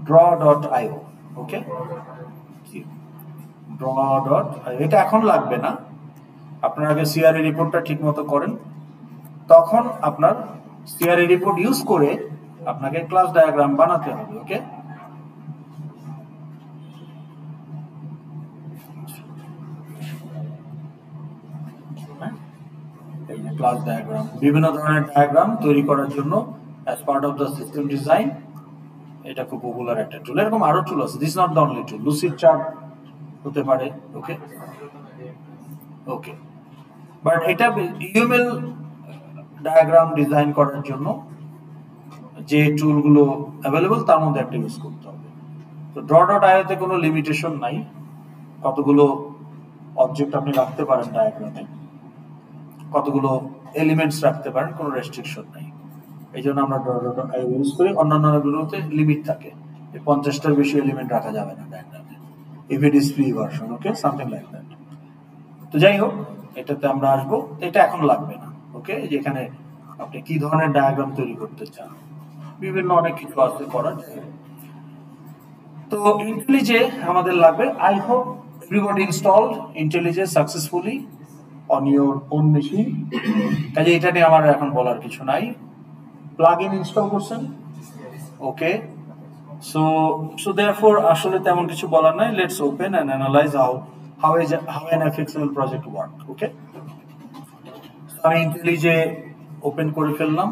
draw.io। Okay, draw.io, এটা এখন লাগবে না। আপনার আগে সিআরই রিপোর্টটা ঠিক মতো করেন, তখন আপনার সিআরই রিপোর্ট ইউজ করে আপনাকে ক্লাস ডায়াগ্রাম বানাতে হবে। ওকে, ক্লাস ডায়াগ্রাম, বিভিন্ন ধরনের ডায়াগ্রাম তৈরি করার জন্য as part of the system design, এটা খুব পপুলার একটা টুল। এরকম আরো টুল আছে, this not the only tool. Lucid chart হতে পারে। ওকে, ওকে, বাট এটা ইউএমএল ডায়াগ্রাম ডিজাইন করার জন্য যে টুলগুলো অ্যাভেলেবল তার মধ্যে একটা ইউজ করতে হবে। তো draw.io তে কোনো লিমিটেশন নাই, কতগুলো অবজেক্ট আপনি রাখতে পারেন ডায়াগ্রামে, কতগুলো এলিমেন্টস রাখতে পারেন, কোনো রেস্ট্রিকশন নাই। এই জন্য আমরা draw.io ইউজ করি। অন্যান্যগুলোতে লিমিট থাকে, 50টার বেশি এলিমেন্ট রাখা যাবে না ডায়াগ্রামে, if it is free version. Okay, something like that. তো যাই হোক, এটাতে আমরা আসবো, এটা এখন লাগবে না। ওকে, যেখানে আপনি কি ধরনের ডায়াগ্রাম তৈরি করতে চান, বিভিন্ন অনেক কিছু আছে করার। তো IntelliJ আমাদের লাগবে। I hope everybody installed IntelliJ successfully on your own machine. কাজে এটা নিয়ে আমার এখন বলার কিছু নাই। প্লাগইন ইনস্টল করছেন? ওকে, সো দেয়ারফর আসলে তেমন কিছু বলার নাই। Let's open and analyse how an FXML project work. ওকে, আমি IntelliJ ওপেন করে ফেললাম।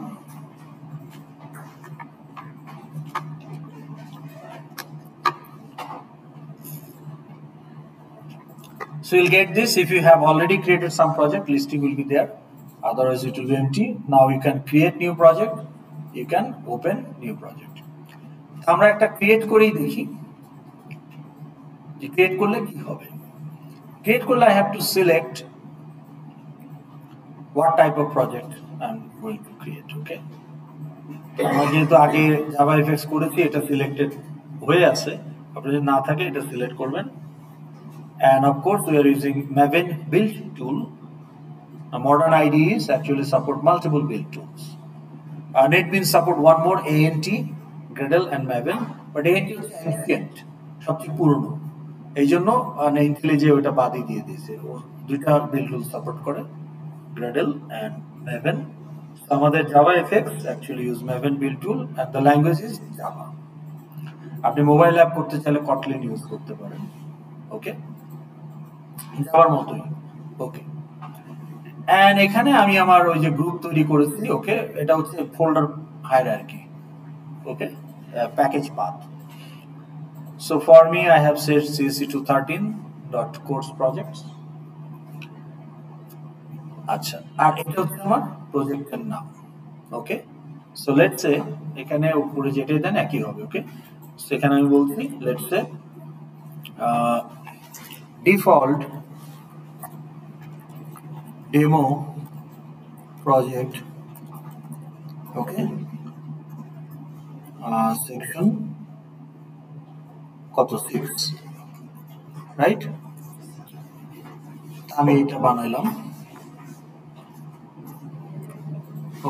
So you'll get this if you have already created some project, listing will be there, otherwise it will be empty. Now you can create new project, you can open new project. আমরা একটা create করেই দেখি যে create করলে কি হবে। Create করলে I have to select what type of project I'm going to create. Okay, আমরা যেহেতু আগে JavaFX করেছি, এটা সিলেক্টেড হয়ে আছে, আপনি যদি না থাকে এটা সিলেক্ট করবেন। And of course we are using Maven build tool. Modern IDEs actually support multiple build tools. NetBeans support one more, ANT, Gradle and Maven, but ANT is ancient, সবচেয়ে পুরনো, এই জন্য IntelliJ ওটা বাদই দিয়ে দিয়েছে। ও দুইটা বিল্ড টুল সাপোর্ট করে, Gradle and Maven. So আমাদের JavaFX actually use Maven build tool and the language is Java. আপনি মোবাইল অ্যাপ করতে চাইলে Kotlin ইউজ করতে পারেন। ওকে, যাওয়ার মতোই। ওকে, এন্ড এখানে আমি আমার ওই যে গ্রুপ তৈরি করেছি। ওকে, এটা হচ্ছে folder hierarchy. Okay, package path. So for me I have set csc213.course projects। আচ্ছা, আর এটা হচ্ছে আমার প্রজেক্টের নাম। ওকে, সো লেটস সে এখানে উপরে যেটাই দেন একই হবে। ওকে, সো এখানে আমি বলছি let's say default demo project, okay, section কত 6, রাইট? আমি এটা বানাইলাম।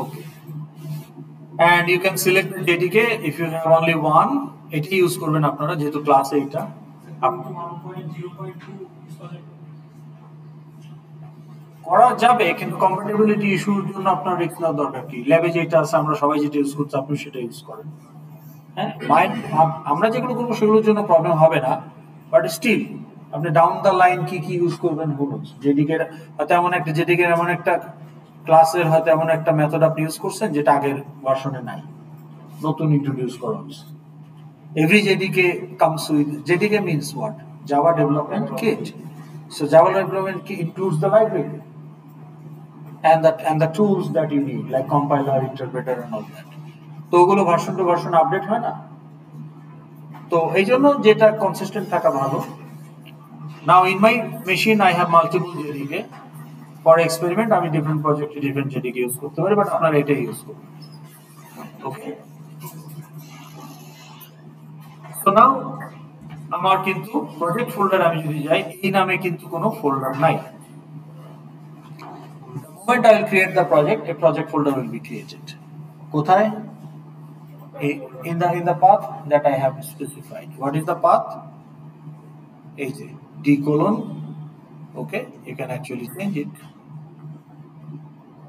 ওকে, and you can select the JDK if you have only one, এটি ইউজ করবেন আপনারা যেহেতু ক্লাসে এটা করা যাবে, কিন্তু কম্প্যাটিবিলিটি ইস্যুর জন্য আপনার রিস্ক নেওয়ার দরকার কি? ল্যাবে যেটা আছে আমরা সবাই যেটা ইউজ করছি আপনি সেটা ইউজ করেন। হ্যাঁ, আমরা যেগুলো করবো সেগুলোর জন্য প্রবলেম হবে না, বাট স্টিল আপনি ডাউন দ্য লাইন কি কি ইউজ করবেন বলুন। জেডিকে হয়তো এমন একটা ক্লাসের হয়তো এমন একটা মেথড আপনি ইউজ করছেন যেটা আগের ভার্সনে নাই, নতুন ইন্ট্রোডিউস করা হচ্ছে। Every JDK comes with JDK means what? Java Development Kit. So Java Development Kit includes the library and the tools that you need, like compiler, interpreter, and all that. তো ওগুলো ভার্সন টু ভার্সন আপডেট হয় না, তো এই জন্য যেটা consistent থাকা ভালো। নাও in my machine I have multiple JDK for experiment, আমি ডিফারেন্ট প্রজেক্টে ডিফারেন্ট JDK ইউজ করতে পারি, বাট আপনারা এটাই ইউজ করবেন। ওকে, তো নাও আমার কিন্তু প্রজেক্ট ফোল্ডার আমি যদি যাই, এই নামে কিন্তু কোনো ফোল্ডার নাই। The moment I will create the project, a project folder will be created. কোথায়? In the path that I have specified. What is the path? এই যে d colon. Okay, you can actually change it.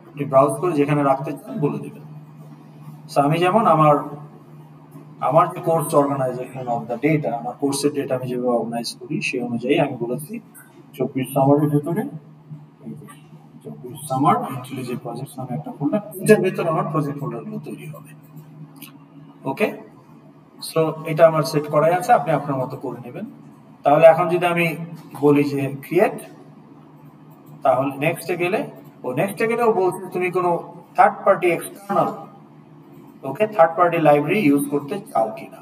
আপনি browse করে যেখানে রাখতে চান বলে দিবেন। সো আমি যেমন আমার যে course organisation of the data, আমার কোর্সের ডেটা আমি যেভাবে অর্গানাইজ করি সেই অনুযায়ী আমি বলেছি 24 সামারের ভেতরে 24 সামার ইন্টেলিজেন্ট প্রজেক্ট নামে একটা ফোল্ডার, এটার ভেতরে আমার প্রজেক্ট ফোল্ডারগুলো তৈরি হবে। ওকে, সো এটা আমার সেট করাই আছে, আপনি আপনার মতো করে নেবেন। তাহলে এখন যদি আমি বলি যে ক্রিয়েট, তাহলে নেক্সটে গেলেও বলছে তুমি কোনো থার্ড পার্টি এক্সটার্নাল, ওকে, থার্ড পার্টি লাইব্রেরি ইউজ করতে চাও কিনা।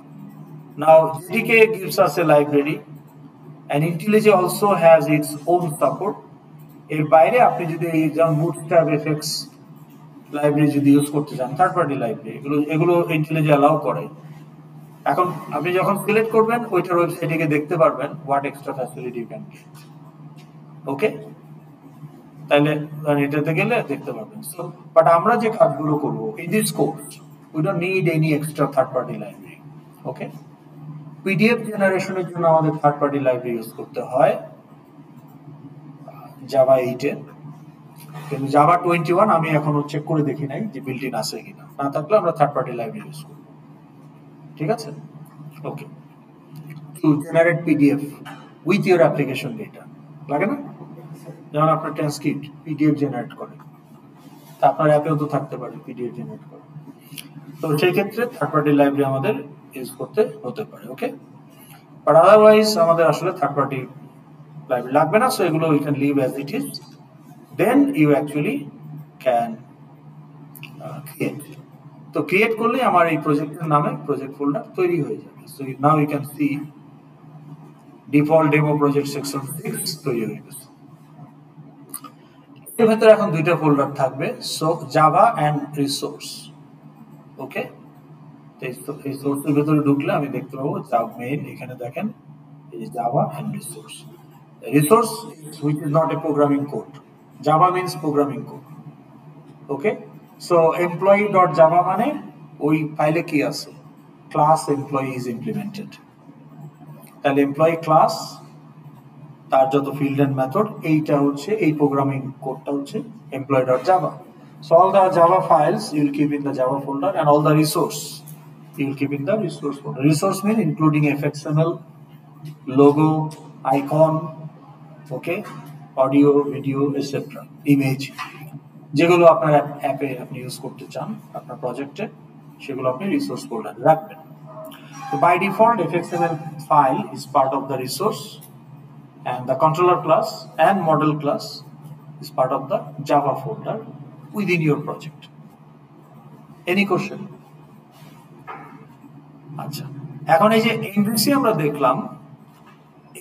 নাও JDK gives us a library and IntelliJ also has its own support. এর বাইরে আপনি যদি যেমন বুটস্ট্র্যাপ এফএক্স লাইব্রেরি যদি ইউজ করতে চান, থার্ড পার্টি লাইব্রেরি এগুলো IntelliJ অ্যালাউ করে। এখন আপনি যখন সিলেক্ট করবেন ওইটার ওয়েবসাইটে গিয়ে দেখতে পারবেন what extra facility you can get. Okay, তাহলে এটাতে গেলে দেখতে পারবেন। সো বাট আমরা যে কাজগুলো করবো in this course, we don't need any extra third party library. Okay, PDF জেনারেশনের জন্য আমাদের থার্ড পার্টি লাইব্রেরি ইউজ করতে হয় জাভা 8 এ, কিন্তু জাভা 21 আমি এখনো চেক করে দেখি নাই যে বিল্ট ইন আছে কিনা, না থাকলে আমরা থার্ড পার্টি লাইব্রেরি ইউজ করব। ঠিক আছে, okay, to generate PDF with your application data লাগে না, যেমন আপনার ট্রান্সক্রিপ্ট পিডিএফ জেনারেট করে, তা আপনার অ্যাপেও তো থাকতে পারে পিডিএফ জেনারেট করে। তো সেই ক্ষেত্রে থার্ড পার্টি লাইব্রেরি আমাদের ইউজ করতে হতে পারে। ওকে, বাট আদারওয়াইজ আমাদের আসলে থার্ড পার্টি লাইব্রেরি লাগবে না, সো এগুলো we can leave as it is. Then you actually can create. তো ক্রিয়েট করলে আমার এই প্রজেক্টের নামে প্রজেক্ট ফোল্ডার তৈরি হয়ে যাবে। So now you can see default demo project section 6 তৈরি হয়ে গেছে। এর ভেতরে এখন দুইটা ফোল্ডার থাকবে, সো জাভা এন্ড রিসোর্স। ওকে, এই সোর্সের ভেতরে ঢুকলে আমি দেখতে পাবো জাভা মেইন, এখানে দেখেন এই Java and resource. Resource which is not a programming code. Java means programming code. Okay, so employee.java মানে ওই ফাইলে কি আছে, class employee is implemented, তাহলে employee class তার যত field and method এইটা হচ্ছে এই programming কোডটা হচ্ছে employee.java. So all the Java files you will keep in the Java folder and all the resource you will keep in the resource folder. Resource means including fxml, logo, icon, okay, audio, video, etcetera, image, যেগুলো আপনার অ্যাপে আপনি use করতে চান আপনার প্রজেক্টে, সেগুলো আপনি রিসোর্স ফোল্ডারে রাখবেন। তো by default fxml file is part of the resource and the controller class and model class is part of the Java folder within your project. Any question? আচ্ছা, এখন এই যে এমভিসি আমরা দেখলাম,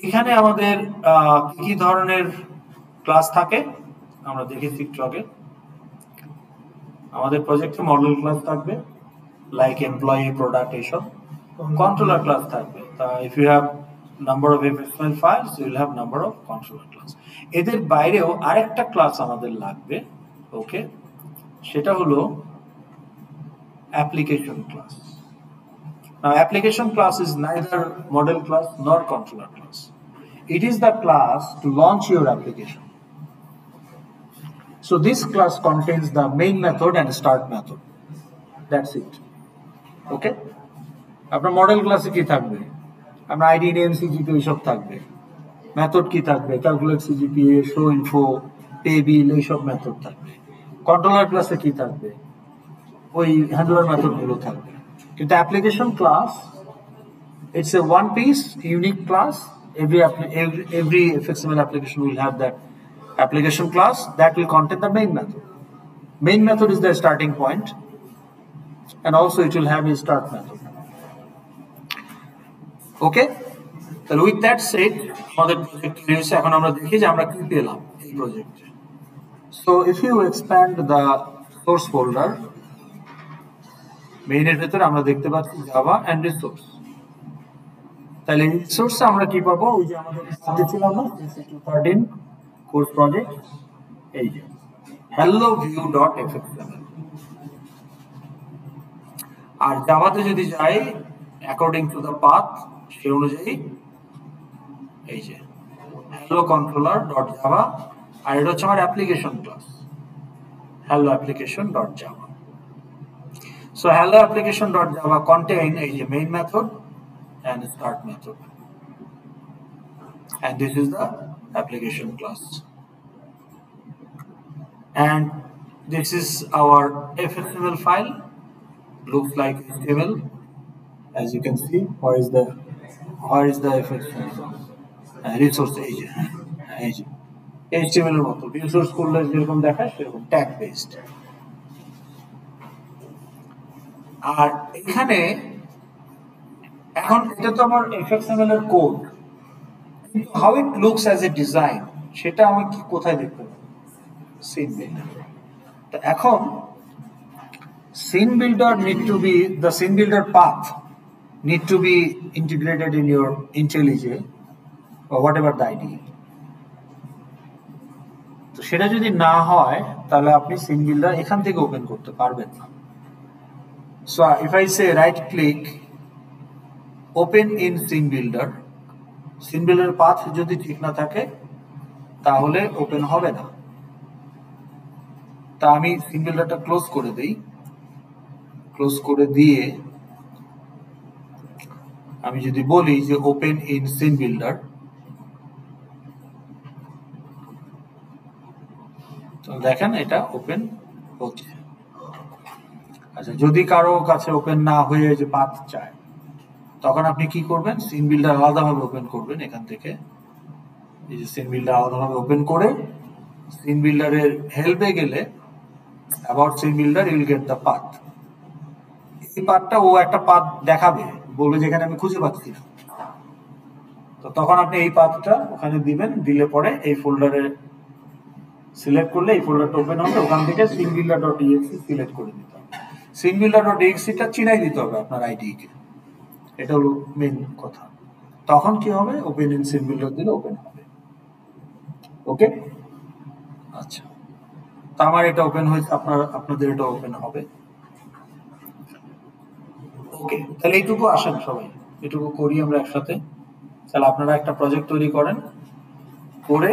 এখানে আমাদের কি কি ধরনের ক্লাস থাকে আমরা দেখেছি একটু আগে। আমাদের প্রজেক্টে মডেল ক্লাস থাকবে, লাইক এমপ্লয়ি, প্রোডাক্ট, এইসব। কন্ট্রোলার ক্লাস থাকবে। If you have number of FXML files, you will have number of controller class. এদের বাইরেও আরেকটা ক্লাস আমাদের লাগবে, ওকে, সেটা হলো application class. Now, application class is neither model class nor controller class. It is the class to launch your application. So this class contains the main method and start method. That's it. Okay? আপনার model ক্লাসে কি থাকবে? আপনার ID, name, CGPA এইসব থাকবে। Method কি থাকবে? Calculate CGPA, show info, pay বিল, এইসব মেথড থাকবে। কন্ট্রোলার ক্লাসে কি থাকবে? ওই হ্যান্ডলার মেথড গুলো থাকবে। কিন্তু application class, it's a one piece unique class. Every FXML application will have that application class that will contain the main method. Main method is the starting point, and also it will have a start method. Okay, so with that said, আমাদের project রয়েছে। এখন আমরা দেখি যে আমরা কি পেলাম এই প্রজেক্টে। So if you expand the source folder, মেইনের ভেতরে আমরা দেখতে পাচ্ছি জাভা এন্ড রিসোর্স। তাহলে রিসোর্সে আমরা কি পাবো? ওই যে আমাদের সাথে ছিল না CC213 কোর্স প্রজেক্ট, এই যে helloview.fxml। আর জাভাতে যদি যাই, অ্যাকর্ডিং টু দ্য পাথ, সেই অনুযায়ী এই যে hello controller.java, আর এটা হচ্ছে আমার application class, hello application.java. So hello application.java contain a main method and start method, and this is the application class, and this is our FXML file. Looks like HTML, as you can see. Where is the FXML resource agent? HTML এর মতো resource করলে যেরকম দেখায় সেরকম tag based. আর এখানে এখন এটা তো আমার FXML এর কোড, কিন্তু how it looks as a design সেটা আমি কি কোথায় দেখতে পাবো? Scene builder. তো এখন scene builder the scene builder path need to be integrated in your IntelliJ or whatever the IDE. তো সেটা যদি না হয় তাহলে আপনি সিন বিল্ডার এখান থেকে ওপেন করতে পারবেন না। So if I say right click, open in scene builder, scene builder path যদি ঠিক না থাকে তাহলে ওপেন হবে না। তা আমি scene builderটা ক্লোজ করে দেই। ক্লোজ করে দিয়ে আমি যদি বলি যে ওপেন ইন scene builder, তো দেখেন এটা ওপেন হচ্ছে। আচ্ছা, যদি কারো কাছে ওপেন না হয়ে যে পাথ চায়, তখন আপনি কি করবেন? সিন বিল্ডার আলাদাভাবে ওপেন করবেন। এখান থেকে এই যে সিন বিল্ডার আলাদাভাবে ওপেন করে সিন বিল্ডারের হেল্পে গেলে about scene builder you will get the path. এই পাথটা ও একটা পাথ দেখাবে, বলবে যেখানে আমি খুঁজে পাচ্ছি না। তো তখন আপনি এই পাথটা ওখানে দিবেন, দিলে পরে এই ফোল্ডারে সিলেক্ট করলে এই ফোল্ডারটা ওপেন হবে। ওখান থেকে scene-builder.exe সিলেক্ট করে দিতে হবে। scene-builder.exe টা চিনাই দিতে হবে আপনার আইডি কে, এটা হলো মেইন কথা। তখন কি হবে? ওপেন ইন scene builder দিলে ওপেন হবে। ওকে, আচ্ছা, তো আমার এটা ওপেন হয়েছে, আপনাদের এটা ওপেন হবে। ওকে, তাহলে এইটুকু আসেন সবাই, এটুকু করি আমরা একসাথে। তাহলে আপনারা একটা প্রজেক্ট তৈরি করেন, করে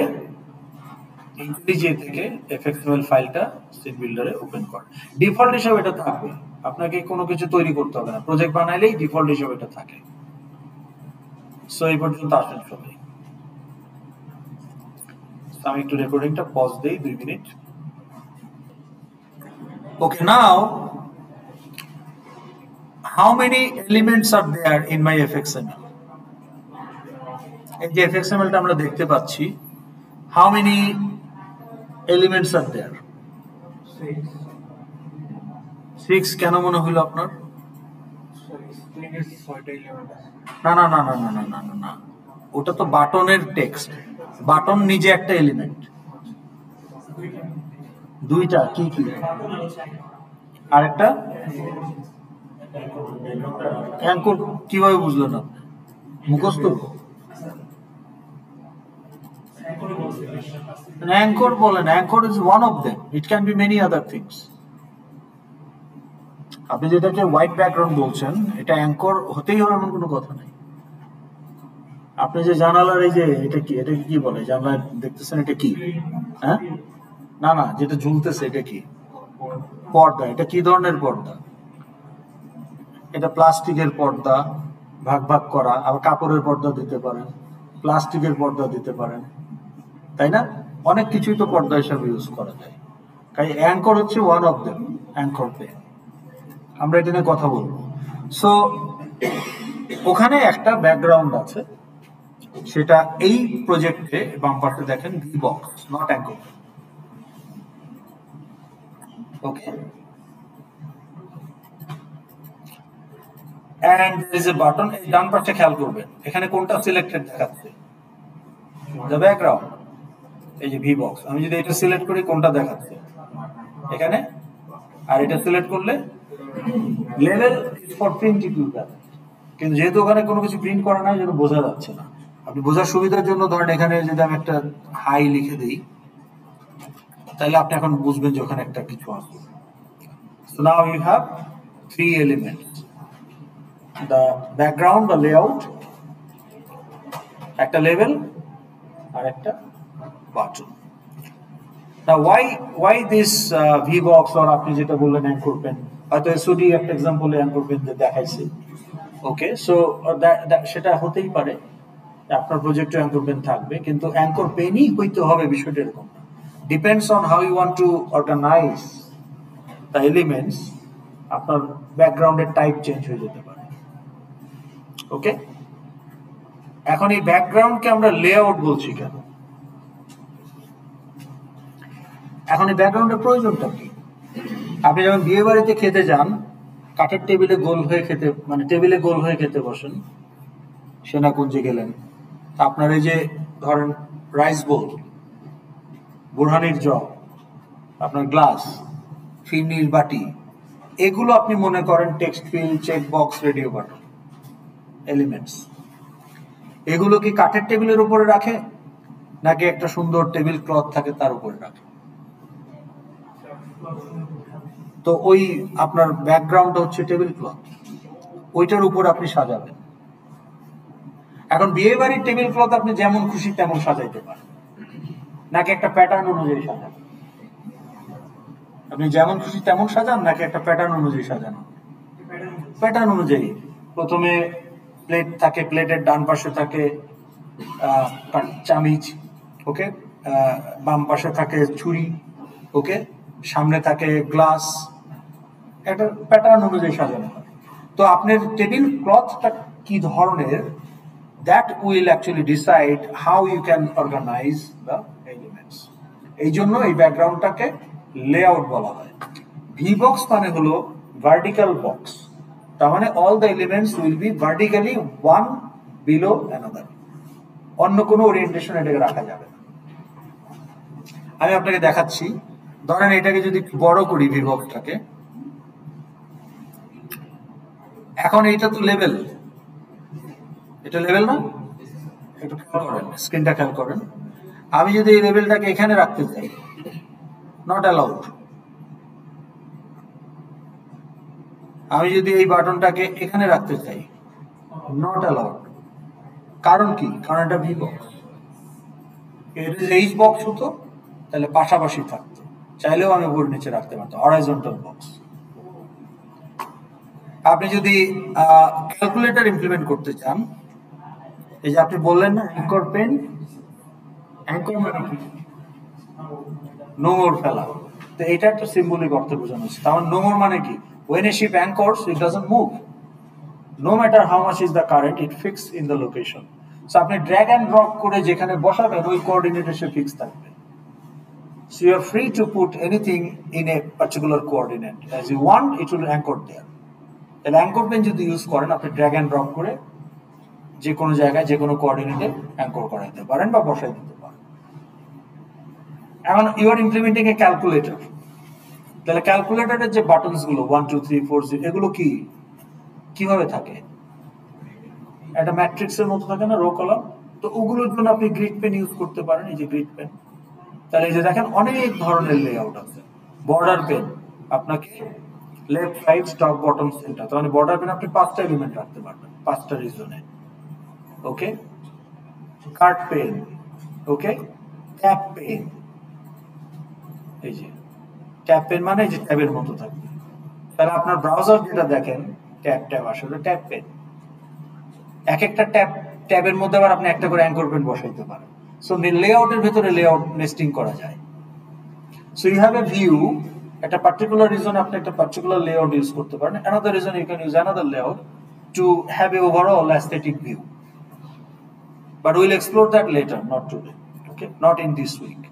IntelliJ থেকে FXML ফাইলটা সিন বিল্ডারে ওপেন করেন। ডিফল্ট হিসেবে এটা থাকবে, আপনাকে কোনো কিছু তৈরি করতে হবে না। প্রজেক্ট বানাইলেই ডিফল্ট হিসেবে এটা থাকে। সো এই পর্যন্ত আসেন সবাই। আমি একটু রেকর্ডিংটা পজ দেই 2 minute. Okay, now how many elements are there in my FXML? এই যে FXML টা আমরা দেখতে পাচ্ছি, how many elements are there? 6 6 কেন মনে হইলো আপনার? স্প্রিংয়ের 6টা এলিমেন্ট আছে। না না না না না না না না না, ওটা তো বাটনের টেক্সট। বাটন নিজে একটা এলিমেন্ট। দুইটা কি কি? আরেকটা অ্যাঙ্কর কিভাবে বুঝলেন আপনি? মুখস্থ? অ্যাঙ্কর বলেন, anchor is one of them, it can be many other things. আপনি যেটাকে হোয়াইট ব্যাকগ্রাউন্ড বলছেন, এটা অ্যাঙ্কর হতেই হবে এমন কোনো কথা নেই। আপনি যে জানালার এই যে এটা কি, এটাকে কি বলে? জানালা দেখতেছেন, এটা কি? হ্যাঁ, না না, যেটা ঝুলতেছে এটা কি? পর্দা। এটা কি ধরনের পর্দা? এটা প্লাস্টিকের পর্দা, ভাগ ভাগ করা। আবার কাপড়ের পর্দা দিতে পারেন, প্লাস্টিকের পর্দা দিতে পারেন, তাই না? অনেক কিছুই তো পর্দা হিসাবে ইউজ করা যায়। তাই অ্যাঙ্কর হচ্ছে one of them, anchor pay. আমরা এটা নিয়ে কথা বলবো। সো ওখানে একটা ব্যাকগ্রাউন্ড আছে, সেটা এই প্রজেক্টে বাম পাশে দেখেন V box, not anchor. Okay, and there is a button। এই ডান পাশে খেয়াল করবেন, এখানে কোনটা সিলেক্টেড দেখাচ্ছে? The background. এই যে ভি বক্স, আমি যদি এটা সিলেক্ট করি কোনটা দেখাচ্ছে এখানে? আর এটা সিলেক্ট করলে level is for printing user. কিন্তু যেহেতু ওখানে কোনো কিছু প্রিন্ট করা নাই, যেন বোঝা যাচ্ছে না। আপনি বোঝার সুবিধার জন্য ধরেন এখানে যদি আমি একটা হাই লিখে দিই, তাহলে আপনি এখন বুঝবেন যে ওখানে একটা কিছু আছে। So now you have 3 elements: the background বা layout, একটা লেভেল, আর একটা button. Now why this VBox, or আপনি যেটা বললেন অ্যাঙ্কর পেন, হয়তো এসওডি একটা এক্সাম্পলে অ্যাঙ্কর পেন দেখাইছে। ওকে, সো সেটা হতেই পারে আপনার প্রজেক্টে অ্যাঙ্কর পেন থাকবে, কিন্তু অ্যাঙ্কর পেনই হইতে হবে বিষয়টা এরকম না। Depends on how you want to organize the elements. আপনার ব্যাকগ্রাউন্ডের টাইপ চেঞ্জ হয়ে যেতে পারে। ওকে, এখন এই ব্যাকগ্রাউন্ডকে আমরা লেআউট বলছি কেন? এখন এই ব্যাকগ্রাউন্ডের প্রয়োজনটা কি? আপনি যখন বিয়ে বাড়িতে খেতে যান, কাঠের টেবিলে গোল হয়ে খেতে, মানে টেবিলে গোল হয়ে খেতে বসেন, সেনাকুঞ্জে গেলেন, আপনার এই যে ধরেন রাইস বোল, বুরহানির জগ, আপনার গ্লাস, ফিরনির বাটি, এগুলো আপনি মনে করেন text field, check box, radio button, elements. এগুলো কি কাঠের টেবিলের উপরে রাখে, নাকি একটা সুন্দর টেবিল ক্লথ থাকে তার উপরে রাখে? তো ওই আপনার ব্যাকগ্রাউন্ড হচ্ছে টেবিল ক্লথ, ওইটার উপর আপনি সাজাবেন। এখন বিয়ে বাড়ির টেবিল ক্লথ আপনি যেমন খুশি তেমন সাজাইতে পারেন, নাকি একটা প্যাটার্ন অনুযায়ী সাজান? আপনি যেমন খুশি তেমন সাজান, নাকি একটা প্যাটার্ন অনুযায়ী সাজানো? প্যাটার্ন অনুযায়ী। প্রথমে প্লেট থাকে, প্লেটের ডান পাশে থাকে চামিচ, ওকে, বাম পাশে থাকে ছুরি, ওকে, সামনে থাকে গ্লাস, একটা প্যাটার্ন অনুযায়ী সাজানো হয়। তো আপনার টেবিল ক্লথটা কি ধরনের, that will actually decide how you can organize the elements. এই জন্য এই ব্যাকগ্রাউন্ডটাকে লেআউট বলা হয়। ভি বক্স মানে হলো ভার্টিক্যাল বক্স, তার মানে all the elements will be vertically one below another. অন্য কোনো ওরিয়েন্টেশন এটাকে রাখা যাবে না। আমি আপনাকে দেখাচ্ছি, ধরেন এটাকে যদি বড় করি ভি বক্সটাকে, এখন এইটা তো লেভেল, এটা লেভেল না? একটু খেয়াল করেন, স্ক্রিনটা খেয়াল করেন। আমি যদি এই লেভেলটাকে এখানে রাখতে চাই, নট অ্যালাউড। আমি যদি এই বাটনটাকে এখানে রাখতে চাই, নট অ্যালাউড। কারণ কি? কারণ এটা ভি বক্স। এটা এইচ বক্স হতো তাহলে পাশাপাশি থাকতো, চাইলেও আমি উপর নিচে রাখতে পারতাম, হরাইজন্টাল বক্স। আপনি যদি ক্যালকুলেটর ইমপ্লিমেন্ট করতে চান, এই যে আপনি বললেন না অ্যাঙ্কর পেন, অ্যাঙ্কর মানে কি? নোংর ফেলা। তো এটা একটা সিম্বলিক অর্থে বোঝানো হচ্ছে। তার মানে নোংর মানে কি? when a ship anchors it doesn't move, no matter how much is the current, it fixed in the location. So আপনি ড্র্যাগ এন্ড ড্রপ করে যেখানে বসাবেন ওই কোঅর্ডিনেটে সে ফিক্স থাকবে। So you are free to put anything in a particular coordinate as you want. It will anchor there. তাহলে anchor pen যদি use করেন আপনি ড্র্যাগ অ্যান্ড ড্রপ করে যে কোনো জায়গায় যে কোনো কোঅর্ডিনেটে অ্যাঙ্কর করাইতে পারেন বা বসাই দিতে পারেন। এখন you are implementing a calculator, তাহলে ক্যালকুলেটরের যে বাটনস গুলো 1 2 3 4 0 এগুলো কিভাবে থাকে? একটা ম্যাট্রিক্সের মতো থাকে না, রো কলাম। তো ওগুলোর জন্য আপনি গ্রিড পেন ইউজ করতে পারেন, এই যে গ্রিড পেন। তাহলে এই যে দেখেন অনেক ধরনের লেআউট আছে। বর্ডার পেন আপনাকে left right top bottom centre, তার বর্ডার পেন আপনি 5টা এলিমেন্ট রাখতে পারবেন 5টা রিজনে। ওকে, কার্ড পেন, ওকে, ট্যাব পেন, এই যে ট্যাব পেন মানে এই যে ট্যাবের মতো থাকবে। তাহলে আপনার ব্রাউজার যেটা দেখেন ট্যাব আসলে ট্যাব পেন। এক একটা ট্যাবের মধ্যে আবার আপনি একটা করে অ্যাঙ্কর পেন বসাইতে পারেন। সো লেআউটের ভিতরে লেআউট নেস্টিং করা যায়। So you have a view, একটা পার্টিকুলার রিজনে আপনি একটা পার্টিকুলার লেআউট ইউজ করতে পারেন, another reason you can use another layout to have a overall aesthetic view. But we'll explore that later, not today. Okay, not in this week.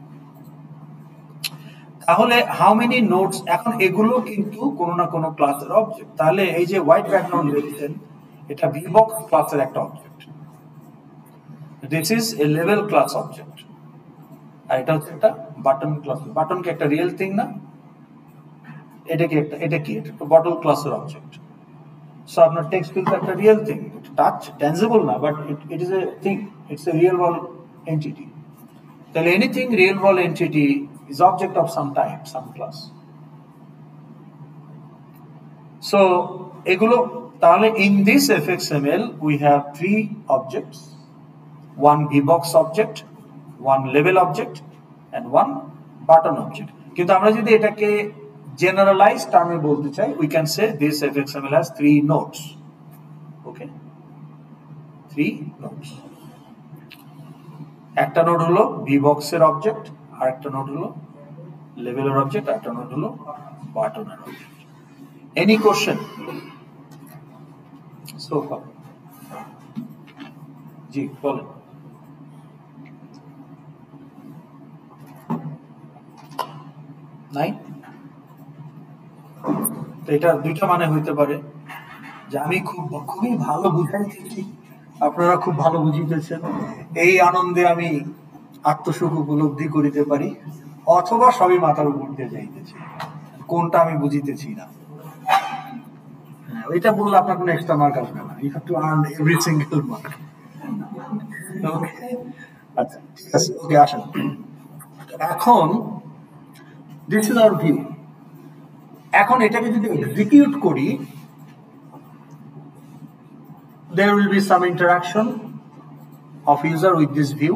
তাহলে how many notes, এখন এগুলো কিন্তু কোনো না কোনো ক্লাসের অবজেক্ট। তাহলে এই যে হোয়াইট ব্যাকগ্রাউন্ড দেখছেন এটা ভিবক্স ক্লাসের একটা অবজেক্ট। দিস ইজ এ লেভেল ক্লাস অবজেক্ট, আর এটা হচ্ছে একটা বাটন ক্লাস। বাটন কি একটা রিয়েল থিং না? এটা কি একটা বটল ক্লাসের অবজেক্ট। So আপনার টেক্সট ফিল্ড একটা রিয়েল থিং, টাচ টেনজিবল না, but it is a thing, it's a real world entity. তাহলে anything real world entity is object of some type, some class. So এগুলো তাহলে in this fxml we have 3 objects, one vbox object, one level object and one button object. কিন্তু আমরা যদি এটাকে generalize টার্মে বলতে চাই, we can say this fxml has 3 nodes. Okay, 3 nodes. একটা নোড হলো vbox এর অবজেক্ট, আর একটা নোড হলো লেভেলের অবজেক্ট, আর একটা নোড হলো বাটনের object. Any question so far? জি বলেন। নাই? তো এটা দুইটা মানে হইতে পারে যে আমি খুবই ভালো বুঝাইতেছি, আপনারা খুব ভালো বুঝিতেছেন, এই আনন্দে আমি আত্মসুখ উপলব্ধি করিতে পারি, অথবা সবই মাথার উপর দিয়ে যাইতেছে, কোনটা আমি বুঝিতেছি না। এটা বললে আপনার কোনো এক্সট্রা মার্ক আসবে না, you have to earn every single mark. Okay, আচ্ছা ঠিক আছে, ওকে আসেন। এখন দিস ইজ আওয়ার ভিউ। এখন এটাকে যদি এক্সিকিউট করি, there will be some interaction of user with this view,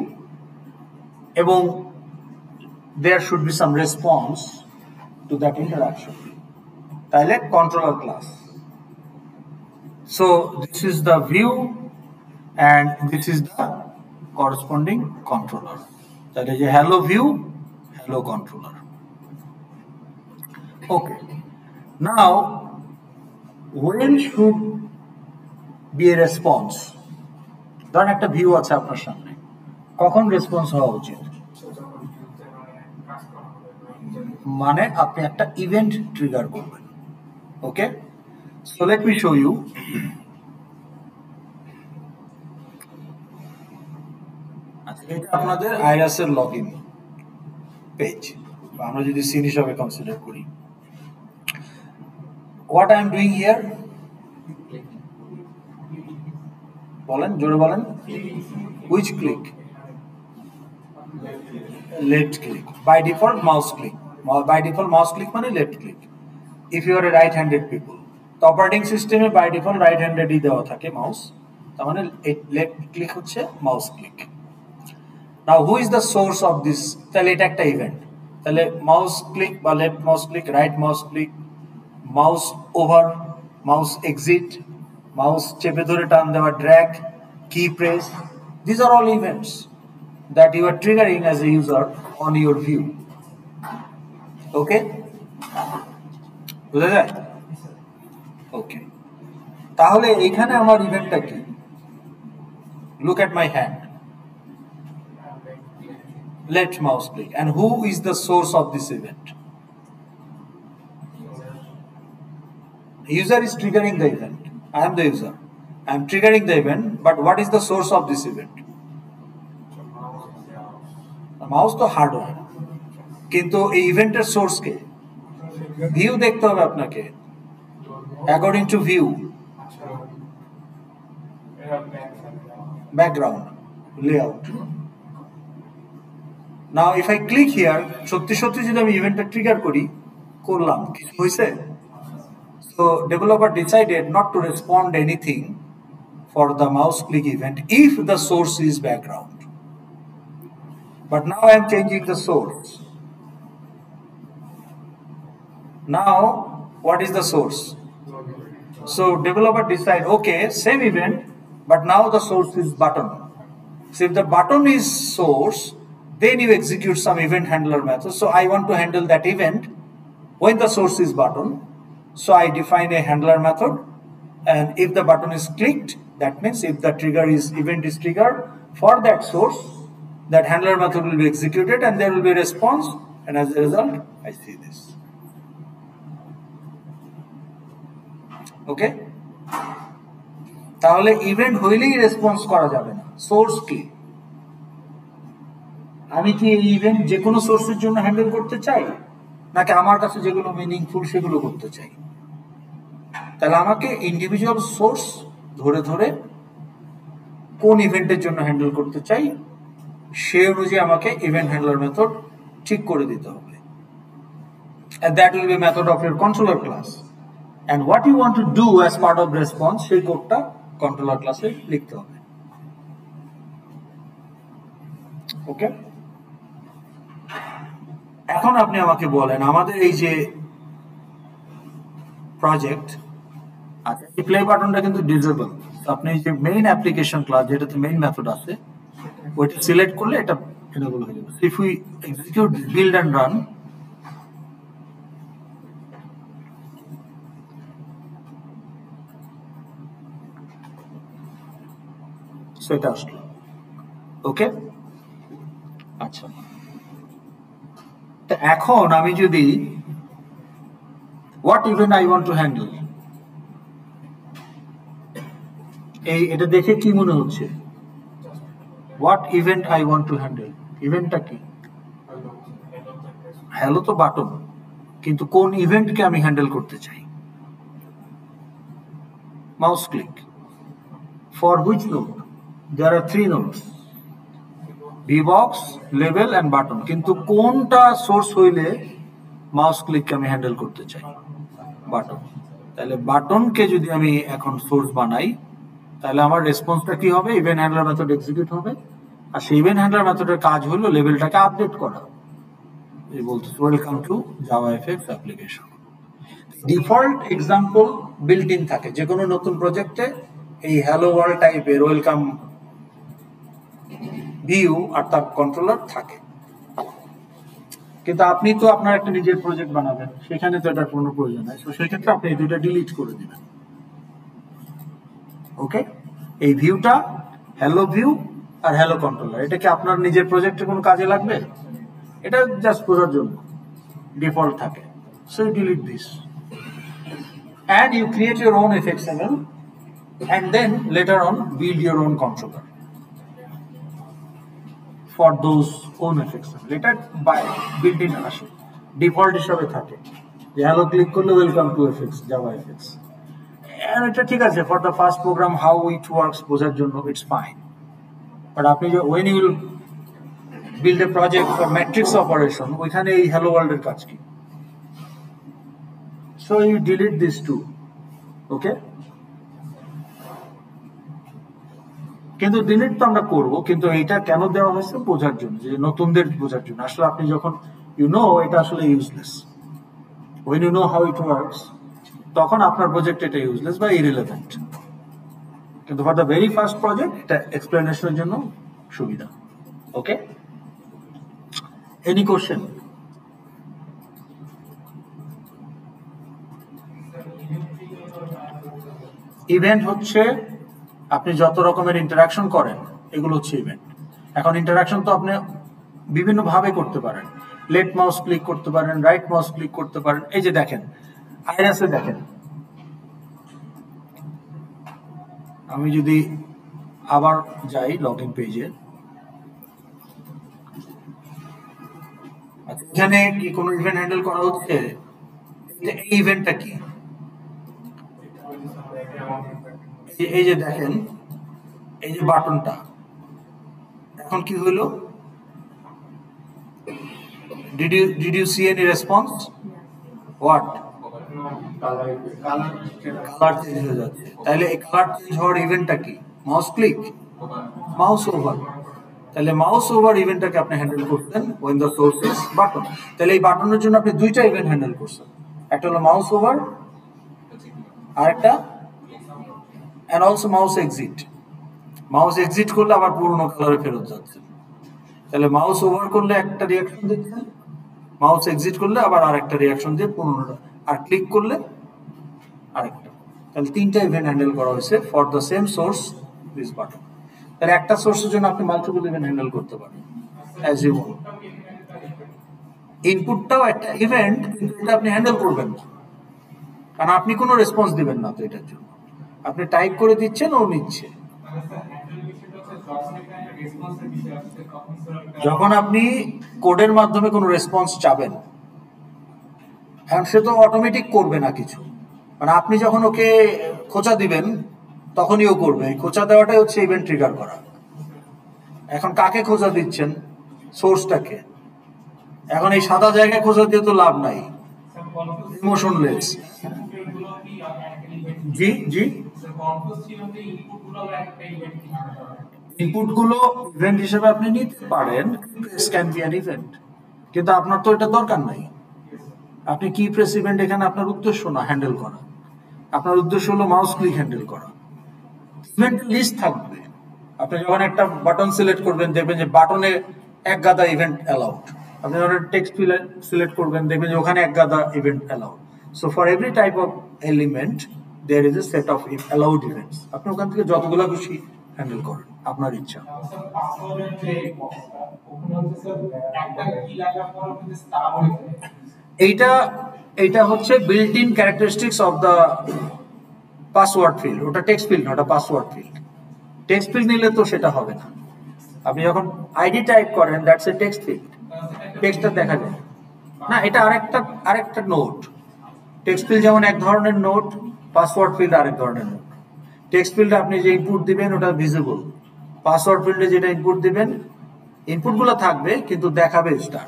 এবং there should be some response to that interaction. তাহলে controller class. So this is the view and this is the corresponding controller. তাহলে যে hello view, hello controller. Okay. Now when should be a response? ধরেন একটা view আছে আপনার সামনে, কখন response হওয়া উচিত? মানে আপনি একটা ইভেন্ট ট্রিগার করবেন। Okay, so let me show you. আচ্ছা, এটা আপনাদের আইরাস এর লগইন পেজ, আমরা যদি সিন হিসাবে কনসিডার করি। What I am doing here, বলেন, জোরে বলেন। Which click? Left click. By default mouse click. By default mouse click মানে left click if you are a right handed people. তো অপারেটিং সিস্টেমে বাই ডিফল্ট রাইট হ্যান্ডেডই দেওয়া থাকে মাউস, তার মানে লেফট ক্লিক হচ্ছে mouse click. Now who is the source of this? তাহলে এটা একটা ইভেন্ট। তাহলে মাউস ক্লিক বা left mouse click, right mouse click, mouse over, mouse exit, mouse চেপে ধরে টান দেওয়া, ড্র্যাগ, কি press, these are all events that you are triggering as a user on your view. Okay, বুঝা যায়? ওকে, তাহলে এখানে আমার ইভেন্টটা কি? Look at my hand. let mouse click. And who is the source of this event? User is triggering the event. I am the user. I am triggering the event, but what is the source of this event? Mouse তো hardware, কিন্তু এই ইভেন্টের source কে? View দেখতে হবে আপনাকে, according to view, background, layout. Now if I click here, সত্যি সত্যি যদি আমি ইভেন্টটা ট্রিগার করি, করলাম, কিছু হয়েছে? So developer decided not to respond anything for the mouse click event if the source is background. But now I am changing the source. Now what is the source? So developer decide, okay, same event, but now the source is button. So if the button is source, then you execute some event handler method. So I want to handle that event when the source is button. So I define a handler method, and if the button is clicked, that means if the event is triggered for that source, that handler method will be executed and there will be a response, and as a result, I see this. Okay? তাহলে event হইলেই response করা যাবে না, source কি? আমি কি এই event যে কোনো সোর্সের জন্য হ্যান্ডেল করতে চাই, নাকি আমার কাছে যেগুলো মিনিংফুল সেগুলো করতে চাই? তাহলে আমাকে ইন্ডিভিজুয়াল সোর্স ধরে ধরে কোন ইভেন্টের জন্য হ্যান্ডেল করতে চাই সে অনুযায়ী আমাকে ইভেন্ট হ্যান্ডলার মেথড ঠিক করে দিতে হবে, and that will be a method of your controller class, and what you want to do as part of response সেই কোডটা কন্ট্রোলার ক্লাসে লিখতে হবে। ওকে, এখন আপনি আমাকে বলেন আমাদের এই যে প্রজেক্ট, আচ্ছা এই প্লে বাটনটা কিন্তু ডিসেবল, আপনি এই যে মেইন অ্যাপ্লিকেশন ক্লাস যেটাতে মেইন মেথড আছে ওইটা সিলেক্ট করলে এটা এনেবল হয়ে যাবে। If we execute build and run, সেটা আসলো। ওকে, আচ্ছা এখন আমি যদি what event I want to handle, এটা দেখে কি মনে হচ্ছে? What event I want to handle, ইভেন্টটা কি? হ্যালো তো বাটন, কিন্তু কোন ইভেন্টকে আমি হ্যান্ডেল করতে চাই? Mouse click for which node? There are 3 nodes, VBox, লেভেল এন্ড বাটন, কিন্তু কোনটা সোর্স হইলে মাউস ক্লিককে আমি হ্যান্ডেল করতে চাই? বাটন। তাহলে বাটনকে যদি আমি এখন সোর্স বানাই তাহলে আমার রেসপন্সটা কি হবে? ইভেন্ট হ্যান্ডলার মেথড এক্সিকিউট হবে, আর সেই ইভেন্ট হ্যান্ডলার মেথডের কাজ হলো লেভেলটাকে আপডেট করা। এই বলতে welcome to Java FX application. Default example built in থাকে যে কোনো নতুন প্রজেক্টে, এই হ্যালো ওয়ার্ল্ড টাইপের ওয়েলকাম ভিউ আর তার কন্ট্রোলার থাকে, কিন্তু আপনি তো আপনার একটা নিজের প্রজেক্ট বানাবেন, সেখানে তো এটার কোনো প্রয়োজন নাই। তো সেই ক্ষেত্রে আপনি এই দুটো ডিলিট করে দিবেন। ওকে, এই ভিউটা হ্যালো ভিউ আর হ্যালো কন্ট্রোলার, এটা কি আপনার নিজের প্রজেক্টে কোনো কাজে লাগবে? এটা জাস্ট বোঝার জন্য ডিফল্ট থাকে। So you delete this and you create your own fxml and then later on build your own controller for those own fxml। এটা by built in আসে, ডিফল্ট হিসাবে থাকে যে হ্যালো ক্লিক করলে welcome to FX, Java FX. And এটা ঠিক আছে for the first program how it works বোঝার জন্য, ইটস ফাইন। বাট আপনি যে when you will build a project for matrix operation, ওইখানে এই হ্যালো ওয়ার্ল্ড এর কাজ কি? So you delete this too, okay? কিন্তু ডিলিট তো আমরা করবো, কিন্তু এটা কেন দেওয়া হয়েছে? বোঝার জন্য, যে নতুনদের বোঝার জন্য। আসলে আপনি যখন এটা আসলে useless, when you know how it works, তখন আপনার প্রজেক্ট এটা ইউজলেস বা ইরিলেভেন্ট, কিন্তু for the very first project এটা এক্সপ্লেনেশনের জন্য সুবিধা। ওকে, এনি কোশ্চেন? ইভেন্ট হচ্ছে আপনি যত রকমের ইন্টারাকশন করেন, এগুলো হচ্ছে ইভেন্ট। এখন ইন্টারাকশন তো আপনি বিভিন্ন ভাবে করতে পারেন। লেফট মাউস ক্লিক করতে পারেন, রাইট মাউস ক্লিক করতে পারেন। এই যে দেখেন আইরাসে দেখেন, আমি যদি আবার যাই লগইন পেজে, এখানে কি কোনো ইভেন্ট হ্যান্ডেল করা হচ্ছে? এই ইভেন্টটা কি? এই যে দেখেন, এই যে বাটনটা, এখন কি হলো? Did you see any response? What? Colour change হয়ে যাচ্ছে। তাহলে এই কালার চেঞ্জ হওয়ার ইভেন্টটা কি? Mouse click, mouse over. তাহলে মাউস ওভার ইভেন্টটাকে আপনি হ্যান্ডেল করতেন when the source is button. তাহলে এই বাটনের জন্য আপনি দুইটা ইভেন্ট হ্যান্ডেল করছেন, একটা হলো মাউস ওভার, আরেকটা and also mouse exit. Mouse exit করলে আবার পুরনো কালারে ফেরত যাচ্ছে। তাহলে মাউস ওভার করলে একটা রিয়াকশন দিচ্ছেন, মাউস এক্সিট করলে আবার আরেকটা রিয়াকশন দিয়ে পুরনোটা, আর ক্লিক করলে আরেকটা। তাহলে তিনটা ইভেন্ট হ্যান্ডেল করা হয়েছে for the same source this button. তাহলে একটা সোর্সের জন্য আপনি মাল্টিপল ইভেন্ট হ্যান্ডেল করতে পারেন অ্যাজ ইউ ওয়ান্ট। ইনপুটটাও একটা ইভেন্ট, কিন্তু এটা আপনি হ্যান্ডেল করবেন না, কারণ আপনি কোনো রেসপন্স দিবেন না। তো এটার জন্য আপনি টাইপ করে দিচ্ছেন, ও নিচ্ছে। যখন আপনি কোডের মাধ্যমে কোনো রেসপন্স চাবেন, এখন সে তো অটোমেটিক করবে না কিছু, মানে আপনি যখন ওকে খোঁচা দিবেন তখনই ও করবে। এই খোঁচা দেওয়াটাই হচ্ছে ইভেন্ট ট্রিগার করা। এখন কাকে খোঁচা দিচ্ছেন? সোর্সটাকে। এখন এই সাদা জায়গায় খোঁচা দিয়ে তো লাভ নাই, ইমোশনলেস। জি জি, ইনপুট গুলো ইভেন্ট হিসেবে আপনি নিতে পারেন, ক্যান বি অ্যান ইভেন্ট, কিন্তু আপনার তো এটা দরকার নাই। আপনি কি প্রেস ইভেন্ট এখানে আপনার উদ্দেশ্য না হ্যান্ডেল করা, আপনার উদ্দেশ্য হলো মাউস ক্লিক হ্যান্ডেল করা। ইভেন্ট লিস্ট থাকবে। আপনি যখন একটা বাটন সিলেক্ট করবেন, দেখবেন যে বাটনে এক গাদা ইভেন্ট অ্যালাউড। আপনি যখন টেক্সট সিলেক্ট করবেন, দেখবেন যে ওখানে এক গাদা event allowed. So for every type of element there is a set of allowed events. আপনি ওখান থেকে যতগুলো খুশি হ্যান্ডেল করেন, আপনার ইচ্ছা। এইটা হচ্ছে built in characteristics of the password field. ওটা টেক্সট ফিল্ড না, ওটা পাসওয়ার্ড ফিল্ড। টেক্সট ফিল্ড নিলে তো সেটা হবে না। আপনি যখন আইডি টাইপ করেন, দ্যাটস এ টেক্সট ফিল্ড, টেক্সটটা দেখা যায় না। এটা আরেকটা নোট। টেক্সট ফিল্ড যেমন এক ধরনের নোট, পাসওয়ার্ড ফিল্ড আরেক ধরনের নোট। টেক্সট ফিল্ডে আপনি যে ইনপুট দিবেন ওটা ভিজিবল, পাসওয়ার্ড ফিল্ডে যেটা ইনপুট দিবেন, ইনপুটগুলো থাকবে কিন্তু দেখাবে স্টার।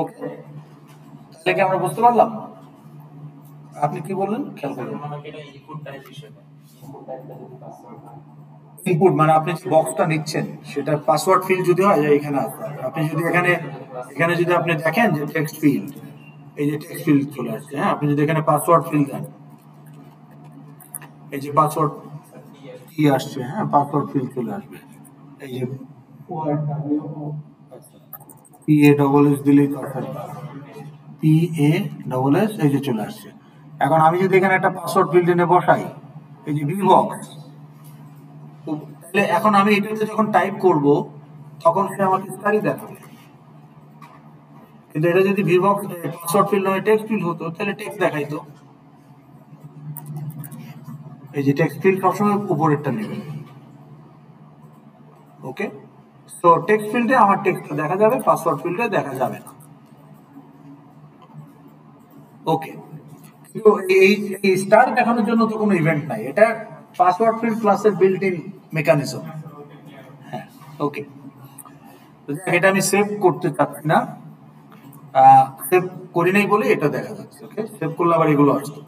ওকে, তাহলে কি আমরা বুঝতে পারলাম? আপনি কি বললেন খেয়াল করুন। ইনপুট মানে আপনি যে বক্সটা নিচ্ছেন সেটা পাসওয়ার্ড ফিল্ড যদি হয়, এখানে আসবে। আপনি যদি এখানে যদি আপনি দেখেন যে টেক্সট ফিল্ড, এই যে টেক্সট ফিল্ড চলে আসছে। হ্যাঁ, আপনি যদি এখানে পাসওয়ার্ড ফিল্ড দেন, এই যে পাসওয়ার্ড কি আসছে, হ্যাঁ পাসওয়ার্ড ফিল্ড চলে আসবে। এই যে PASS দিলেই PASS এই যে চলে আসছে। এখন আমি যদি এখানে একটা পাসওয়ার্ড ফিল্ড এনে বসাই, এই যে ভিবক্স, তাহলে এখন আমি এটাতে যখন টাইপ করব তখন সে আমাকে স্টারই দেখাবে। কিন্তু এটা যদি ভিবক্স পাসওয়ার্ড ফিল্ড নয় টেক্সট ফিল্ড হতো, তাহলে টেক্সট দেখাইতো। এই যে টেক্সট ফিল্ড সবসময় উপরেরটা নেবে। ওকে, তো টেক্সট ফিল্ডে আমার টেক্সটটা দেখা যাবে, পাসওয়ার্ড ফিল্ডে দেখা যাবে না। ওকে, কিন্তু এই স্টার দেখানোর জন্য তো কোনো ইভেন্ট নাই, এটা পাসওয়ার্ড ফিল্ড ক্লাসের বিল্ট ইন মেকানিজম। হ্যাঁ, ওকে, এটা আমি সেভ করতে চাচ্ছি না, সেভ করি নাই বলে এটা দেখা যাচ্ছে। ওকে, সেভ করলে আবার এগুলো আসতো।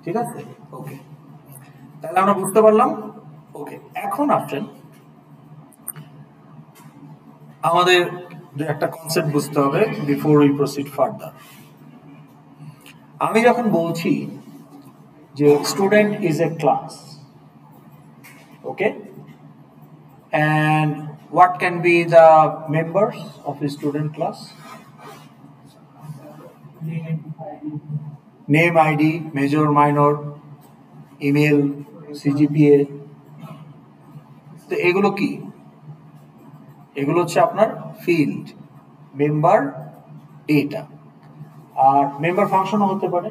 ঠিক আছে, ওকে, তাহলে আমরা বুঝতে পারলাম। ওকে, এখন আসছেন আমাদের একটা কনসেপ্ট বুঝতে হবে বিফোর উই প্রসিড ফার্দার। আমি যখন বলছি যে student is a class, okay, and what can be the members of a student class? Name, ID, major, minor, email, CGPA, তো এগুলো কি? এগুলো হচ্ছে আপনার ফিল্ড, মেম্বার ডেটা। আর মেম্বার ফাংশনও হতে পারে।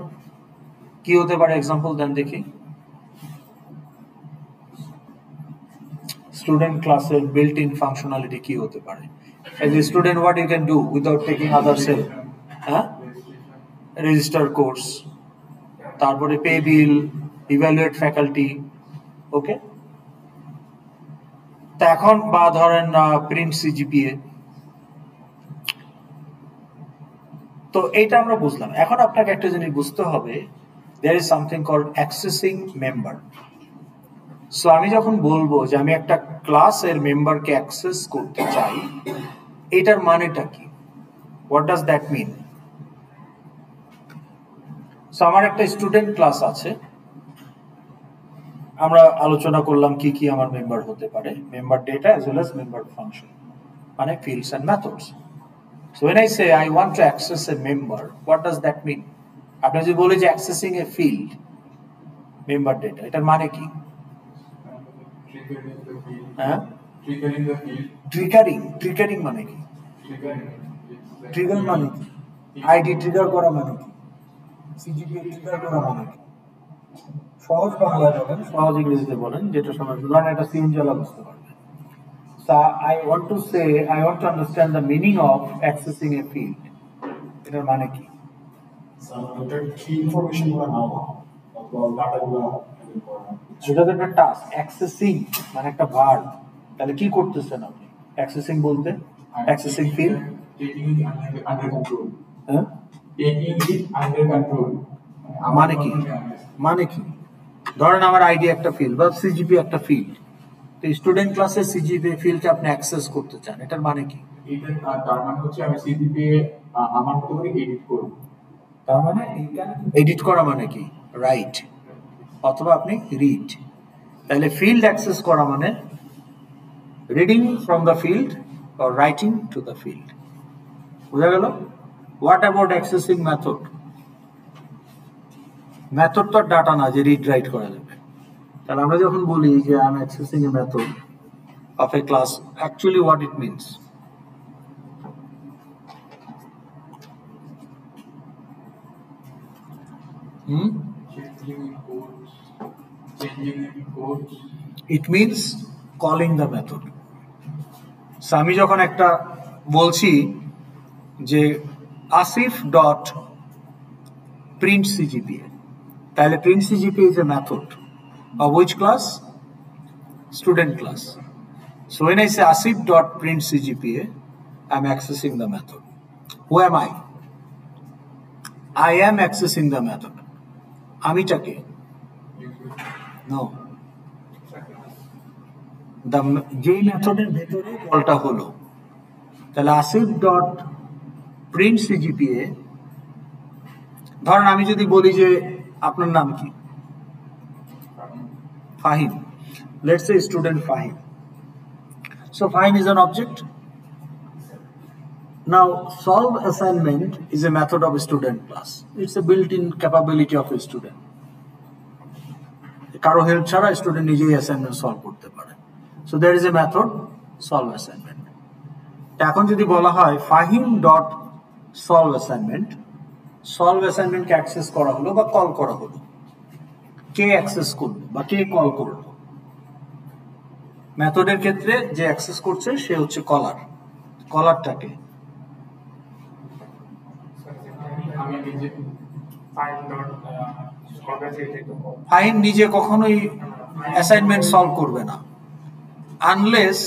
কি হতে পারে? এক্সাম্পল দেন দেখি। স্টুডেন্ট ক্লাসের বিল্ট ইন ফাংশনালিটি কি হতে পারে? As a student, what you can do without taking other help? হ্যাঁ, রেজিস্টার কোর্স, তারপরে পে বিল, ইভ্যালুয়েট ফ্যাকাল্টি। ওকে, তা এখন বা ধরেন প্রিন্ট সিজিপিএ। তো এইটা আমরা বুঝলাম। এখন আপনাকে একটা জিনিস বুঝতে হবে, there is something called accessing member. So আমি যখন বলবো যে আমি একটা ক্লাসের মেম্বারকে অ্যাক্সেস করতে চাই, এটার মানেটা কি? What does that mean? So আমার একটা স্টুডেন্ট ক্লাস আছে, আমরা আলোচনা করলাম কি কি আমার মেম্বার হতে পারে, member data as well as member function, মানে fields and methods. So when I say I want to access a member, what does that mean? আপনি যদি বলে যে অ্যাক্সেসিং এ ফিল্ড মেম্বার ডেটা, এটার মানে কি? হ্যাঁ, ট্রিগারিং মানে কি? ট্রিগার মানে কি? আইডি ট্রিগার করা মানে কি? সিজিপিএ ট্রিগার করা মানে কি? সহজ বাংলায় বলেন, সহজ ইংরেজিতে বলেন, যেটা সবাই বুঝবেন, এটা সিএনজিওয়ালা বুঝতে পারবে। So I want to understand the meaning of accessing a field. এটার মানে কি? কি ইনফরমেশন গুলো নাও অথবা ডাটাগুলো সেটা তো একটা টাস্ক। অ্যাক্সেসিং মানে একটা ভার্ব, তাহলে কি করতেছেন আপনি? অ্যাক্সেসিং বলতে অ্যাক্সেসিং ফিল্ড, টেকিং ইট আন্ডার কন্ট্রোল। হ্যাঁ, টেকিং ইট আন্ডার কন্ট্রোল মানে কি? মানে কি? ধরেন আমার আইডি একটা ফিল্ড বা সিজিপি একটা ফিল্ড, তো স্টুডেন্ট ক্লাসের সিজিপি ফিল্ডকে আপনি অ্যাক্সেস করতে চান, এটার মানে কি? এটা তার মানে হচ্ছে আমি সিজিপি আমার মতো করে এডিট করব। তার মানে এডিট করা মানে কি? রাইট, অথবা আপনি রিড। তাহলে ফিল্ড অ্যাক্সেস করা মানে reading from the field or writing to the field. বুঝা গেল? What about accessing method? Method তো ডাটা না যে রিড রাইট করা যাবে। তাহলে আমরা যখন বলি যে I am accessing A method of a class, actually what it means? Changing codes, changing codes. It means calling the method. So আমি যখন একটা বলছি যে আসিফ ডট প্রিন্ট সিজিপিএ, তাহলে print CGPA is a method of which class? Student class. So when I say asif dot print cgpa, I'm accessing the method. Who am I? I am accessing the method. আমিটাকে? No. যেই মেথডের ভেতরে কলটা হলো, তাহলে Asif dot print CGPA, ধরেন আমি যদি বলি যে আপনার নাম কি? Fahim. Let's say student Fahim. So Fahim is an object. Now solve assignment is a method of a student class. It's a built-in capability of a student. কারো হেল্প ছাড়া স্টুডেন্ট নিজেই অ্যাসাইনমেন্ট সলভ করতে পারে। So there is a method solve assignment. এখন যদি বলা হয় Fahim dot solve অ্যাসাইনমেন্টকে অ্যাক্সেস করা হলো বা কল করা হলো, কে অ্যাক্সেস করলো বা কে কল করলো? মেথডের ক্ষেত্রে যে অ্যাক্সেস করছে সে হচ্ছে কলারটাকে। আমি নিজে ফাহিম নিজে কখনোই অ্যাসাইনমেন্ট সলভ করবে না unless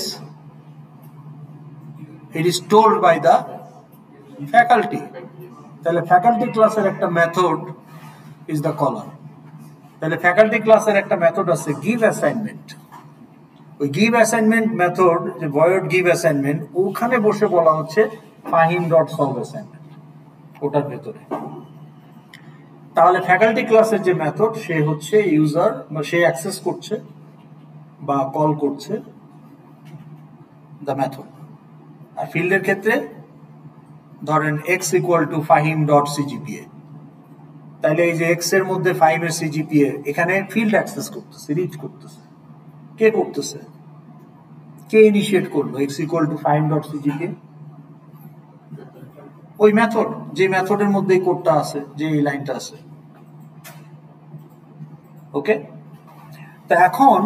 it is told by the faculty. তাহলে ফ্যাকাল্টি ক্লাসের একটা মেথড ইজ দ্য কলার। তাহলে ফ্যাকাল্টি ক্লাসের একটা মেথড আছে গিভ অ্যাসাইনমেন্ট। ওই গিভ অ্যাসাইনমেন্ট মেথড, যে ভয়েড গিভ অ্যাসাইনমেন্ট, ওখানে বসে বলা হচ্ছে ফাহিম ডট সলভ অ্যাসাইনমেন্ট, ওটার ভেতরে। তাহলে ফ্যাকাল্টি ক্লাসের যে মেথড, সে হচ্ছে ইউজার বা সে অ্যাক্সেস করছে বা কল করছে দ্য মেথড। আর ফিল্ডের ক্ষেত্রে ধরেন x equal to Fahim dot CGPA, তাহলে এই যে এক্স এর মধ্যে ফাহিমের সিজিপিএ, এখানে ফিল্ড অ্যাক্সেস করতেছে, রিড করতেছে। কে করতেছে? কে ইনিশিয়েট করলো x ইকুয়াল টু find.cgpa? ওই মেথড, যে মেথডের মধ্যে কোডটা আছে, যে এই লাইনটা আছে। ওকে, তো এখন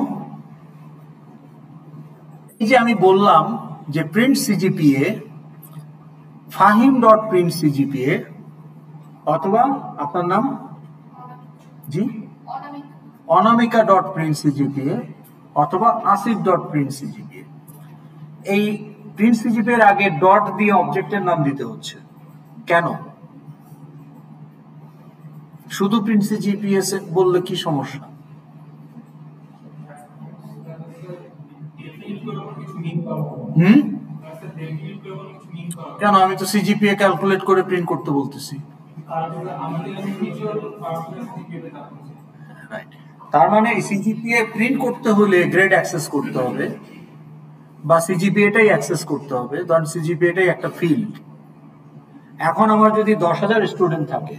এই যে আমি বললাম যে প্রিন্ট সিজিপিএ fahim.print.cgpa অথবা আপনার নাম জি অনামিকা.print.cgpa অথবা আসিফ.print.cgpa, এই প্রিন্ট সিজিপিএ এর আগে ডট দিয়ে অবজেক্টের নাম দিতে হচ্ছে কেন? শুধু প্রিন্ট সিজিপিএ বললে কি সমস্যা? কেন? আমি তো সিজিপিএ ক্যালকুলেট করে প্রিন্ট করতে বলতেছি। তার মানে সিজিপিএ প্রিন্ট করতে হলে গ্রেড অ্যাক্সেস করতে হবে বা সিজিপিএটাই অ্যাক্সেস করতে হবে, কারণ সিজিপিএটাই একটা ফিল্ড। এখন আমার যদি 10,000 স্টুডেন্ট থাকে,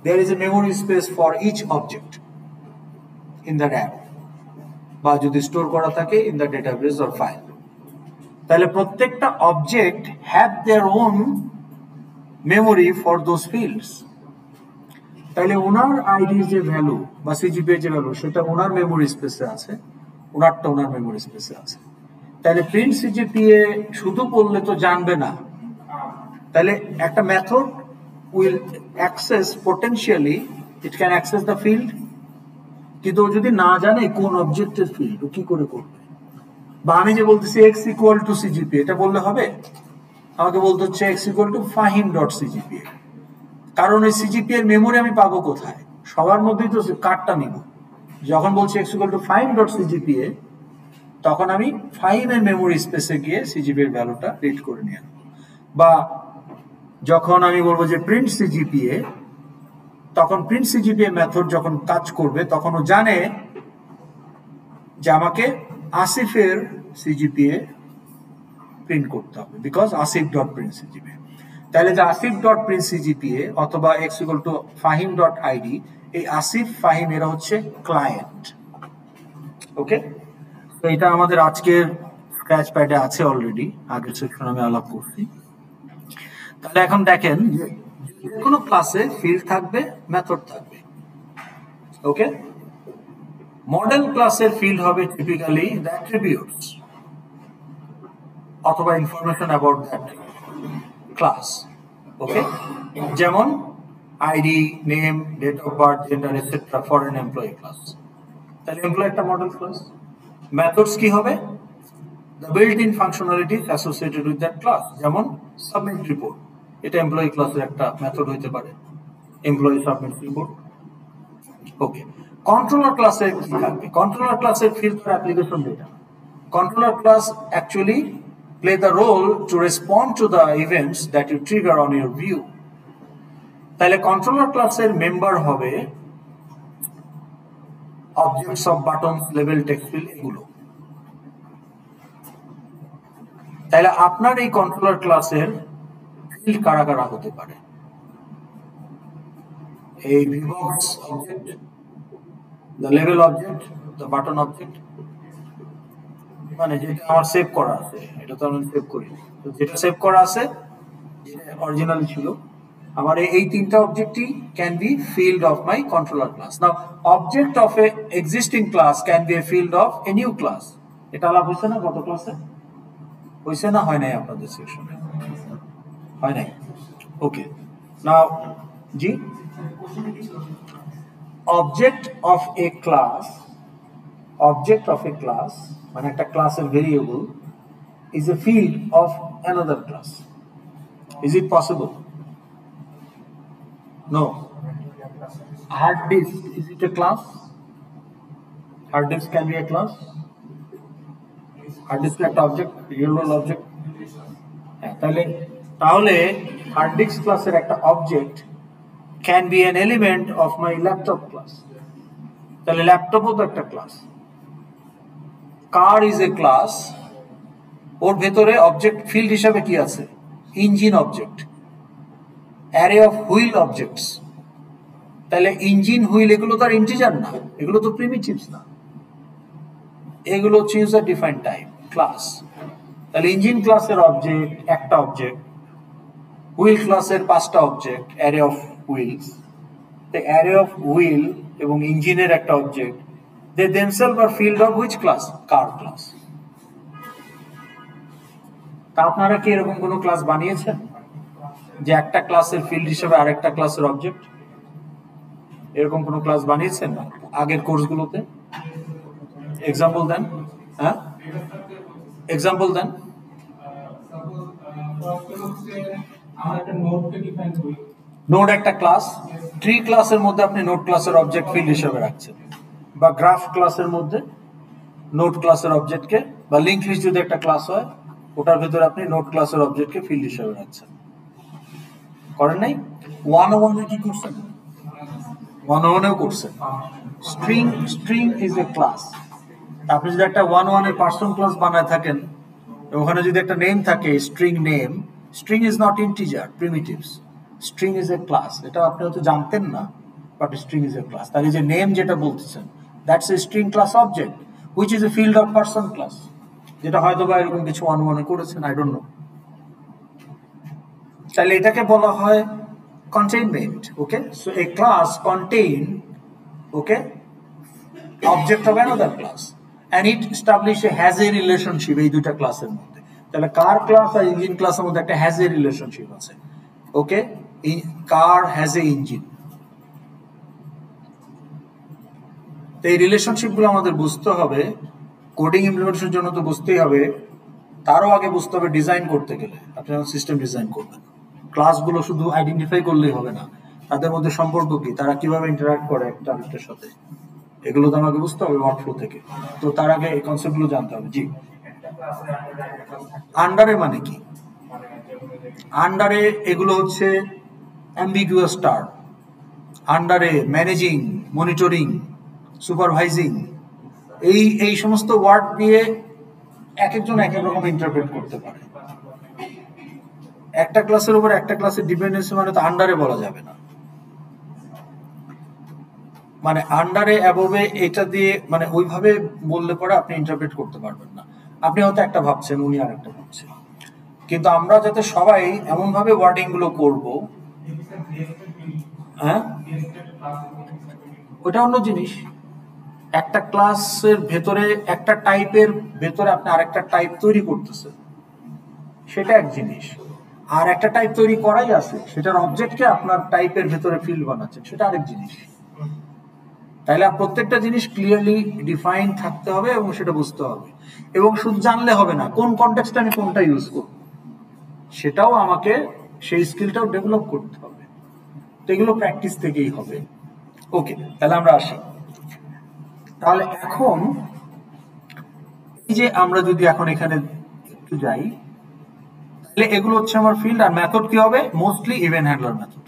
there is a memory space for each object in the RAM, বা যদি স্টোর করা থাকে in the database or file, তাহলে প্রত্যেকটা object have their own memory for those fields. তাহলে ওনার আইডি যে ভ্যালু বা সিজিপিএ যে ভ্যালু, সেটা ওনার মেমোরি স্পেসে আছে, ওনারটা ওনার মেমোরি স্পেসে আছে। তাহলে প্রিন্ট সিজিপিএ শুধু বললে তো জানবে না। তাহলে একটা method will access potentially, it can access the field, কিন্তু ও যদি না জানে কোন অবজেক্টের ফিল্ড, ও কি করে করবে? বা আমি যে বলতেছি x ইকুয়াল টু সিজিপিএ, এটা বললে হবে? আমাকে বলতে হচ্ছে x ইকুয়াল টু fahim.cgpa, কারণ ওই সিজিপিএ এর মেমোরি আমি পাবো কোথায়? সবার মধ্যেই তো কার্ডটা নিব। যখন বলছি x ইকুয়াল টু fahim.cgpa, তখন আমি ফাহিম এর মেমোরি স্পেসে গিয়ে সিজিপিএ এর ভ্যালুটা রিড করে নিয়ে আসবো। বা যখন আমি বলবো যে প্রিন্ট সিজিপিএ, তখন প্রিন্ট সিজিপিএ মেথড যখন কাজ করবে, তখন ও জানে যে আমাকে আসিফের সিজিপিএ প্রিন্ট করতে হবে, বিকজ asif.print.cgpa। তাহলে যে asif.print.cgpa অথবা x equal to fahim.id, এই আসিফ ফাহিম এরা হচ্ছে ক্লায়েন্ট। ওকে, তো এটা আমাদের আজকের স্ক্র্যাচ প্যাডে আছে অলরেডি, আগের সেকশন আমি আলাপ করছি। তাহলে এখন দেখেন যে কোনো ক্লাসে ফিল্ড থাকবে, মেথড থাকবে। ওকে, মডেল ক্লাসের ফিল্ড হবে টিপিক্যালি দ্য অ্যাট্রিবিউটস অথবা information about that class. Okay, যেমন ID, name, date of birth, gender etcetera for an employee class. তাহলে এমপ্লয়ি একটা মডেল ক্লাস। মেথডস কি হবে? The built in functionalities associated with that class, যেমন submit report, এটা employee ক্লাসের একটা method হইতে পারে, employee submit report. Okay, controller ক্লাসের কি থাকবে? কন্ট্রোলার ক্লাসের field for application data. Controller class actually play the role to respond to the events that you trigger on your view. তাহলে কন্ট্রোলার ক্লাসের মেম্বার হবে অবজেক্টস অফ বাটন, লেভেল, text field, এগুলো। তাহলে আপনার এই কন্ট্রোলার ক্লাসের ফিল্ড কারা কারা হতে পারে? এই ভিবক্স অবজেক্ট, দ্য লেভেল অবজেক্ট, দ্য বাটন অবজেক্ট, মানে যেটা আমার সেভ করা আছে, এটা তো আমি সেভ করি, তো যেটা সেভ করা আছে, যেটা অরিজিনালি ছিল আমার, এই তিনটা অবজেক্টই can be field of my controller class. Now object of a existing class can be a field of a new class. এটা আলাপ হয়েছে না গত ক্লাসে? হয়েছে না? হয় নাই আপনাদের সেকশনে? হয় নাই? ওকে, নাও জি, object of a class, object of a class, মানে একটা ক্লাসের variable, is a field of another class. Is it possible? No. Hard disk, is it a class? Hard disk can be a class. Hard disk একটা object, real world object. তাহলে hard disk ক্লাসের একটা object can be an element of my laptop class. তাহলে ল্যাপটপও তো একটা class. Car is a class, ওর ভেতরে অবজেক্ট ফিল্ড হিসাবে কি আছে? Engine object, array of wheel objects. তাহলে ইঞ্জিন, হুইল, এগুলো তো আর ইন্টিজার না, এগুলো তো প্রিমিটিভস না, এগুলো হচ্ছে ইউজার ডিফাইন্ড টাইপ। ক্লাস। তাহলে ইঞ্জিন ক্লাসের অবজেক্ট একটা অবজেক্ট, হুইল ক্লাসের 5টা object, array of wheels. The array of wheel এবং ইঞ্জিনের একটা object, they themselves are field of which class? Car class. তা আপনারা কি এরকম কোনো ক্লাস বানিয়েছেন যে একটা ক্লাসের ফিল্ড হিসেবে আরেকটা ক্লাসের অবজেক্ট? এরকম কোনো ক্লাস বানিয়েছেন আগের কোর্সগুলোতে? এক্সাম্পল দেন। হ্যাঁ, এক্সাম্পল দেন। আমরা একটা নোডকে ডিফাইন করি। নোড একটা ক্লাস, ট্রি ক্লাসের মধ্যে আপনি নোড ক্লাসের অবজেক্ট ফিল্ড হিসেবে রাখছেন, বা গ্রাফ ক্লাসের মধ্যে নোড ক্লাসের অবজেক্টকে, বা লিঙ্ক লিস্ট যদি একটা ক্লাস হয় ওটার ভিতরে আপনি নোড ক্লাসের অবজেক্টকে ফিল্ড হিসেবে রাখছেন। করেন নাই? 101 কি করছেন? 101 করছেন। String is a class. আপনি যদি একটা 101 এর পার্সন ক্লাস বানায় থাকেন, ওখানে যদি একটা নেম থাকে string name, string is not integer, primitives. String is a class, এটা আপনি হয়তো জানতেন না, but string is a class. তার যে নেম যেটা বলতেছেন, that's a string class object which is a field of person class, যেটা হয়তো বা এরকম কিছু 101 করেছেন, আই ডোন্ট নো। তাহলে এটাকে বলা হয় containment. Okay, so A class contain okay object of another class and it establish a has a relationship এই দুইটা ক্লাসের মধ্যে। তাহলে কার ক্লাস আর ইঞ্জিন ক্লাসের মধ্যে একটা has a relationship আছে। ওকে, কার has a ইঞ্জিন। তো এই রিলেশনশিপ গুলো আমাদের বুঝতে হবে, কোডিং ইমপ্লিমেন্টেশনের জন্য তো বুঝতেই হবে, তারও আগে বুঝতে হবে ডিজাইন করতে গেলে আপনি যখন সিস্টেম ডিজাইন করবেন, ক্লাসগুলো শুধু আইডেন্টিফাই করলেই হবে না, তাদের মধ্যে সম্পর্ক কি, তারা কিভাবে ইন্টারঅ্যাক্ট করে একটা আরেকটার সাথে, এগুলো তো আমাকে বুঝতে হবে ওয়ার্কফ্লো থেকে। তো তার আগে এই কনসেপ্টগুলো জানতে হবে। জি, আন্ডারে মানে কি? আন্ডারে এগুলো হচ্ছে অ্যাম্বিগুয়াস টার্ম। আন্ডারে ম্যানেজিং, মনিটরিং, সুপারভাইজিং, এই সমস্ত ওয়ার্ড দিয়ে এক একজন এক এক রকম ইন্টারপ্রেট করতে পারে। একটা ক্লাসের উপর একটা ক্লাসের ডিপেন্ডেন্সি মানে তো আন্ডারে বলা যাবে না। মানে আন্ডারে অ্যাবোভে এটা দিয়ে মানে ওইভাবে বললে পরে আপনি ইন্টারপ্রেট করতে পারবেন না। আপনি হয়তো একটা ভাবছেন, উনি আর একটা ভাবছেন, কিন্তু আমরা যাতে সবাই এমন ভাবে ওয়ার্ডিং গুলো করবো, হ্যাঁ ওটা অন্য জিনিস। একটা ক্লাসের ভেতরে একটা টাইপের ভেতরে আপনি আরেকটা টাইপ তৈরি করতেছেন, সেটা এক জিনিস। আর একটা টাইপ তৈরি করাই আছে, সেটার অবজেক্টকে আপনার টাইপের ভেতরে ফিল্ড বানাচ্ছেন, সেটা আরেক জিনিস। তাইলে প্রত্যেকটা জিনিস ক্লিয়ারলি ডিফাইন থাকতে হবে এবং সেটা বুঝতে হবে। এবং শুধু জানলে হবে না, কোন কনটেক্সটে আমি কোনটা ইউজ করব সেটাও আমাকে, সেই স্কিলটাও ডেভেলপ করতে হবে। তো এগুলো প্র্যাকটিস থেকেই হবে। ওকে, তাহলে আমরা আসি। তাহলে এখন এই যে আমরা যদি এখন এখানে একটু যাই, তাহলে এগুলো হচ্ছে আমার ফিল্ড। আর মেথড কি হবে? Mostly event handler method.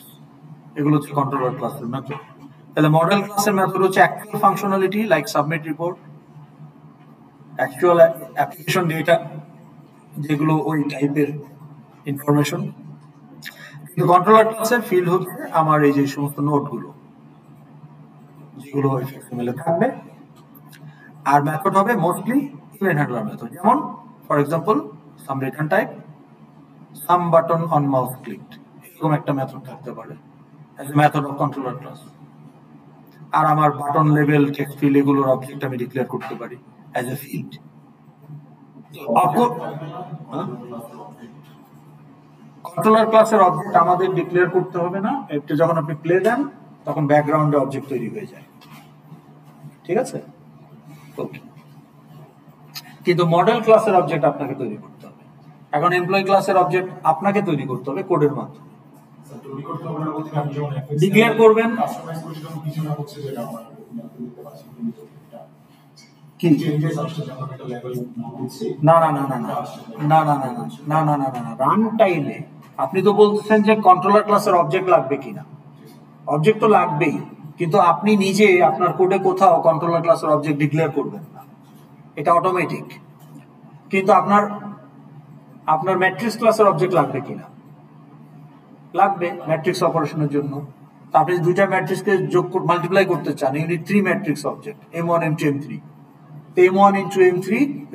এগুলো হচ্ছে কন্ট্রোলার ক্লাসের মেথড। তাহলে মডেল ক্লাসের মেথড হচ্ছে actual functionality like submit report, actual application data, যেগুলো ওই টাইপের ইনফরমেশন। কিন্তু কন্ট্রোলার ক্লাসের ফিল্ড হচ্ছে আমার এই যে সমস্ত নোটগুলো, যেগুলো এক্সএমএল এ থাকবে। আর মেথড হবে মোস্টলি ইভেন্ট হ্যান্ডলার মেথড, যেমন for example some return type, some button on mouse clicked, এরকম একটা মেথড থাকতে পারে as a method of controller class. আর আমার বাটন লেভেল, টেক্সট ফিল্ড, এগুলোর অবজেক্ট আমি ডিক্লেয়ার করতে পারি অ্যাজ এ ফিল্ড। কন্ট্রোলার ক্লাসের অবজেক্ট আমাদের ডিক্লেয়ার করতে হবে না, এটা যখন আপনি প্লে দেন তখন ব্যাকগ্রাউন্ডে অবজেক্ট তৈরি হয়ে যায়। ঠিক আছে, ওকে। কিন্তু মডেল ক্লাসের অবজেক্ট আপনাকে তৈরি করতে হবে। এখন এমপ্লয়ি ক্লাসের অবজেক্ট আপনাকে তৈরি করতে হবে কোডের মাধ্যমে। ডিক্লেয়ার করবেন কি? না না না না না না না না না না না না না, রান টাইমে আপনি তো বলতেছেন যে কন্ট্রোলার ক্লাসের অবজেক্ট লাগবে কিনা। অবজেক্ট তো লাগবেই, কিন্তু আপনি নিজে আপনার কোডে কোথাও কন্ট্রোলার ক্লাসের অবজেক্ট ডিক্লেয়ার করবেন না, এটা অটোমেটিক। কিন্তু আপনার ম্যাট্রিক্স ক্লাসের অবজেক্ট লাগবে কিনা? লাগবে ম্যাট্রিক্স অপারেশনের জন্য। আপনি দুইটা ম্যাট্রিক্সকে যোগ মাল্টিপ্লাই করতে চান, you need 3 matrix object, M1 M2 M3। M1 into M3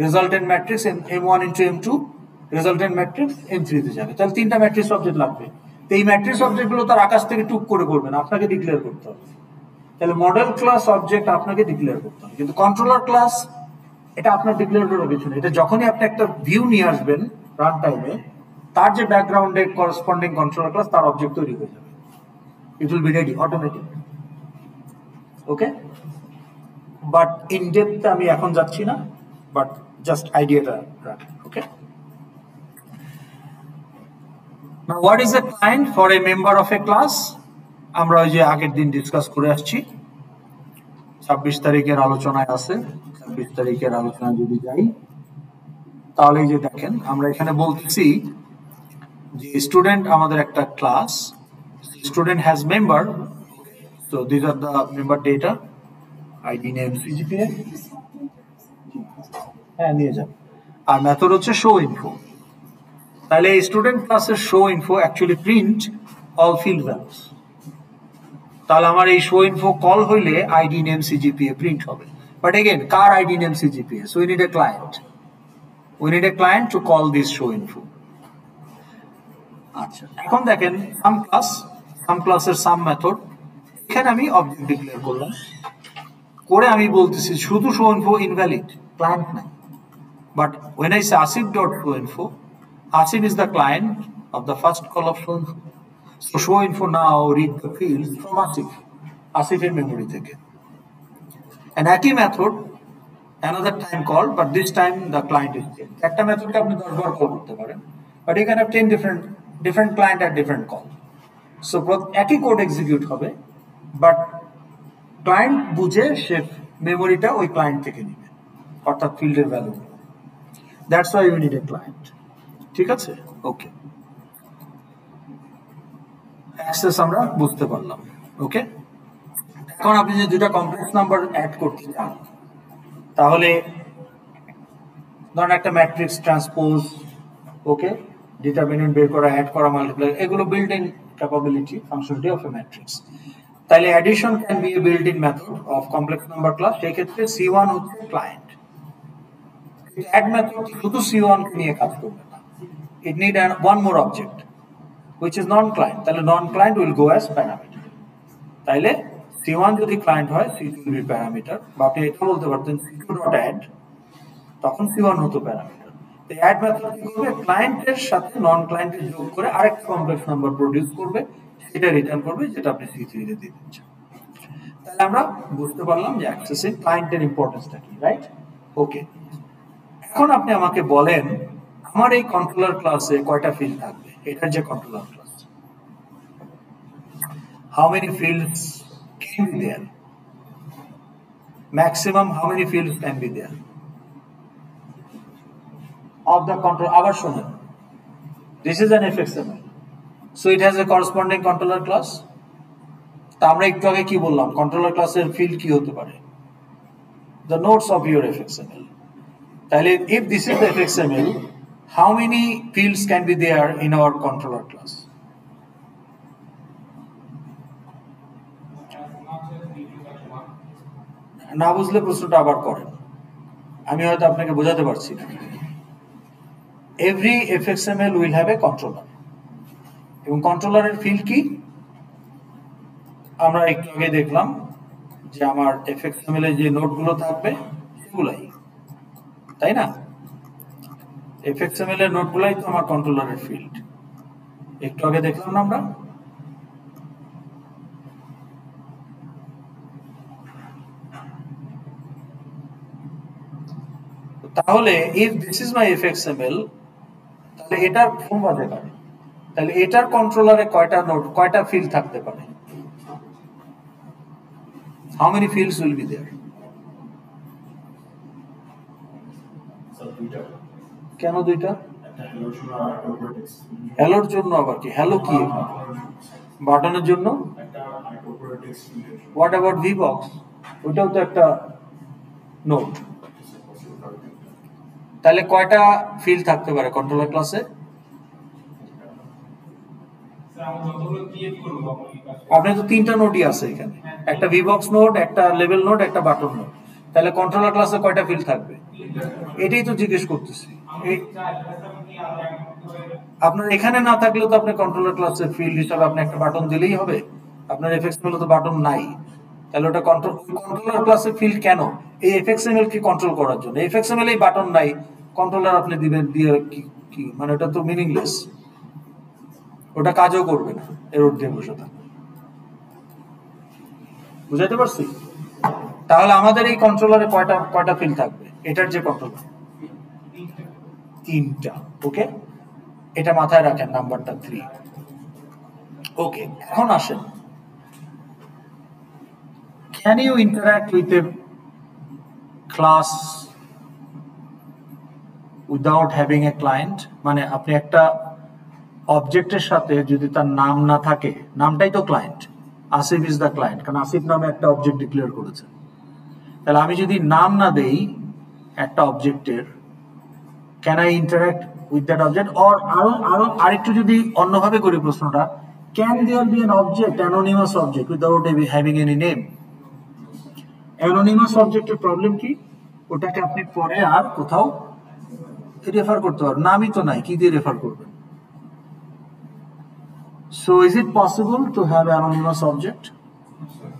resultant matrix M1 into M2 resultant matrix M3 তে যাবে। তাহলে তিনটা ম্যাট্রিক্স অবজেক্ট লাগবে। তো এই ম্যাট্রিক্স অবজেক্টগুলো তার আকাশ থেকে টুক করে করবে না, আপনাকে ডিক্লেয়ার করতে হবে। তাহলে মডেল ক্লাস অবজেক্ট আপনাকে ডিক্লেয়ার করতে হবে, কিন্তু কন্ট্রোলার ক্লাস এটা আপনার ডিক্লেয়ার করার কিছু নেই। এটা যখনই আপনি একটা ভিউ নিয়ে আসবেন রান টাইমে, তার যে ব্যাকগ্রাউন্ডে করসপন্ডিং কন্ট্রোলার ক্লাস তার অবজেক্ট তৈরি হয়ে যাবে। It will be ready automatic. Okay, but in depth আমি এখন যাচ্ছি না, বাট জাস্ট আইডিয়াটা রাখেন। Okay, now what is a client for a member of a class? আমরা ওই যে আগের দিন ডিসকাস করে আসছি, 26 তারিখের আলোচনায় আছে। 26 তারিখের আলোচনায় যদি যাই, তাহলে এই যে দেখেন আমরা এখানে বলতেছি যে স্টুডেন্ট আমাদের একটা class, student has member, so these are the member data, id name CGPA, হ্যাঁ নিয়ে যান। আর মেথড হচ্ছে শো ইনফো। তাহলে স্টুডেন্ট ক্লাসের show info actually print all field values. তাহলে আমার এই শো ইনফো কল হইলে আইডি নেম সিজিপিএ প্রিন্ট হবে। But again car ID name CGPA? So we need a client, we need a client to call this show info. আচ্ছা, এখন দেখেন সাম ক্লাসের সাম method, এখানে আমি অবজেক্ট ডিক্লেয়ার করলাম, করে আমি বলতেছি শুধু শো ইনফো ইনভ্যালিড, ক্লায়েন্ট নাই। But when I say asif.showinfo, asif is the client of the first call of showinfo. So showinfo now read the fields from asif এর মেমরি থেকে। And একই method another time call, but this time the client is changed. একটা মেথডকে আপনি 10 বার call করতে পারেন, but you can have 10 different client at different call. So একই code execute হবে, but client বুঝে সে মেমোরিটা ওই ক্লায়েন্ট থেকে নেবে, অর্থাৎ ফিল্ডের value. That's why you need a client. ঠিক আছে, ওকে, অ্যাক্সেস আমরা বুঝতে পারলাম। ওকে, এখন আপনি যে দুটা কমপ্লেক্স নাম্বার অ্যাড করতে চান, তাহলে ধরেন একটা ম্যাট্রিক্স ট্রান্সপোজ, ওকে, ডিটারমিনেন্ট বের করা, অ্যাড করা, মাল্টিপ্লাই, এগুলো built in capability functionality of a matrix. তাহলে addition can be a built in method of complex number class. সেই ক্ষেত্রে C1 হচ্ছে ক্লায়েন্ট। অ্যাড মেথড শুধু C1 নিয়ে কাজ করবে না, it need one more object which is non client। তাহলে non client will go as parameter. তাইলে C1 যদি ক্লায়েন্ট হয়, C2 উইল বি প্যারামিটার। বা আপনি এটা বলতে পারতেন C2.add, তখন C1 হতো প্যারামিটার। তো অ্যাড মেথড কি করবে? ক্লায়েন্টের সাথে নন ক্লায়েন্টের যোগ করে আরেকটা কমপ্লেক্স নাম্বার প্রডিউস করবে, সেটা রিটার্ন করবে, যেটা আপনি C3 তে দিয়ে দিচ্ছেন। তাহলে আমরা বুঝতে পারলাম যে অ্যাক্সেসে ক্লায়েন্টের ইম্পর্টেন্সটা কি, রাইট? ওকে, এখন আপনি আমাকে বলেন আমার এই কন্ট্রোলার ক্লাসে কয়টা ফিল্ড থাকবে? এটার যে controller class, how many fields can be there? Maximum how many fields can be there of the control? আবার শুনুন, this is an fxml, so it has a corresponding controller class. তা আমরা একটু আগে কি বললাম, কন্ট্রোলার ক্লাসের ফিল্ড কি হতে পারে? the nodes of your fxml. তাহলে if this is the fxml, how many fields can be there in our controller class? না বুঝলে প্রশ্নটা আবার করেন, আমি হয়তো আপনাকে বোঝাতে পারছি না। Every fxml will have a controller, এবং কন্ট্রোলারের ফিল্ড কি? আমরা একটু আগে দেখলাম যে আমার fxml এ যে নোডগুলো থাকবে সেগুলাই, তাই না? fxml এর নোডগুলাই তো আমার কন্ট্রোলারের ফিল্ড। একটু আগে দেখলাম না আমরা? তাহলে if this is my fxml, তাহলে এটার ফোন বাজে পারে, তাহলে এটার কন্ট্রোলারে কয়টা নোড, কয়টা ফিল্ড থাকতে পারে? how many fields will be there? কেন দুইটা? হ্যালোর জন্য আবার কি? হ্যালো কি? বাটনের জন্য? What about VBox? ওটাও তো একটা নোড। তাহলে কয়টা ফিল্ড থাকতে পারে কন্ট্রোলার ক্লাসে? আপনি তো তিনটা নোডই আছে এখানে, একটা ভিবক্স নোড, একটা লেভেল নোড, একটা বাটন নোড। তাহলে কন্ট্রোলার ক্লাসে কয়টা ফিল্ড থাকবে? এটাই তো জিজ্ঞেস করতেছি। আপনার এখানে না থাকলে তো আপনি কন্ট্রোলার ক্লাসের ফিল্ড হিসাবে আপনি একটা বাটন দিলেই হবে। আপনার এফএক্সএমএল তো বাটন নাই, তাহলে ওটা কন্ট্রোলার ক্লাসের ফিল্ড কেন? এই এফএক্সএমএল কে কন্ট্রোল করার জন্য। এফএক্সএমএল এই বাটন নাই, কন্ট্রোলার আপনি দিবেন দিয়ে কি মানে ওটা তো মিনিংলেস, ওটা কাজও করবে না, এরর দিয়ে বসে থাকবে। বুঝাইতে পারছি? তাহলে আমাদের এই কন্ট্রোলারে কয়টা ফিল্ড থাকবে? এটার যে কন্ট্রোলার 3টা। ওকে, এটা মাথায় রাখেন, নাম্বারটা 3। ওকে, এখন আসেন, can you interact with a class without having a client? মানে আপনি একটা অবজেক্টের সাথে যদি তার নাম না থাকে, নামটাই তো client, Asif is the client, কারণ আসিফ নামে একটা অবজেক্ট ডিক্লেয়ার করেছে। তাহলে আমি যদি নাম না দেই একটা অবজেক্টের, can I interact with that object? Or আরেকটু যদি অন্যভাবে করি প্রশ্নটা, can there be an object, anonymous object without having any name? অ্যানোনিমাস অবজেক্টের প্রবলেম কি? ওটাকে আপনি পরে আর কোথাও রেফার করতে পারবেন, নামই তো নাই, কি দিয়ে রেফার করবেন? So is it possible to have anonymous object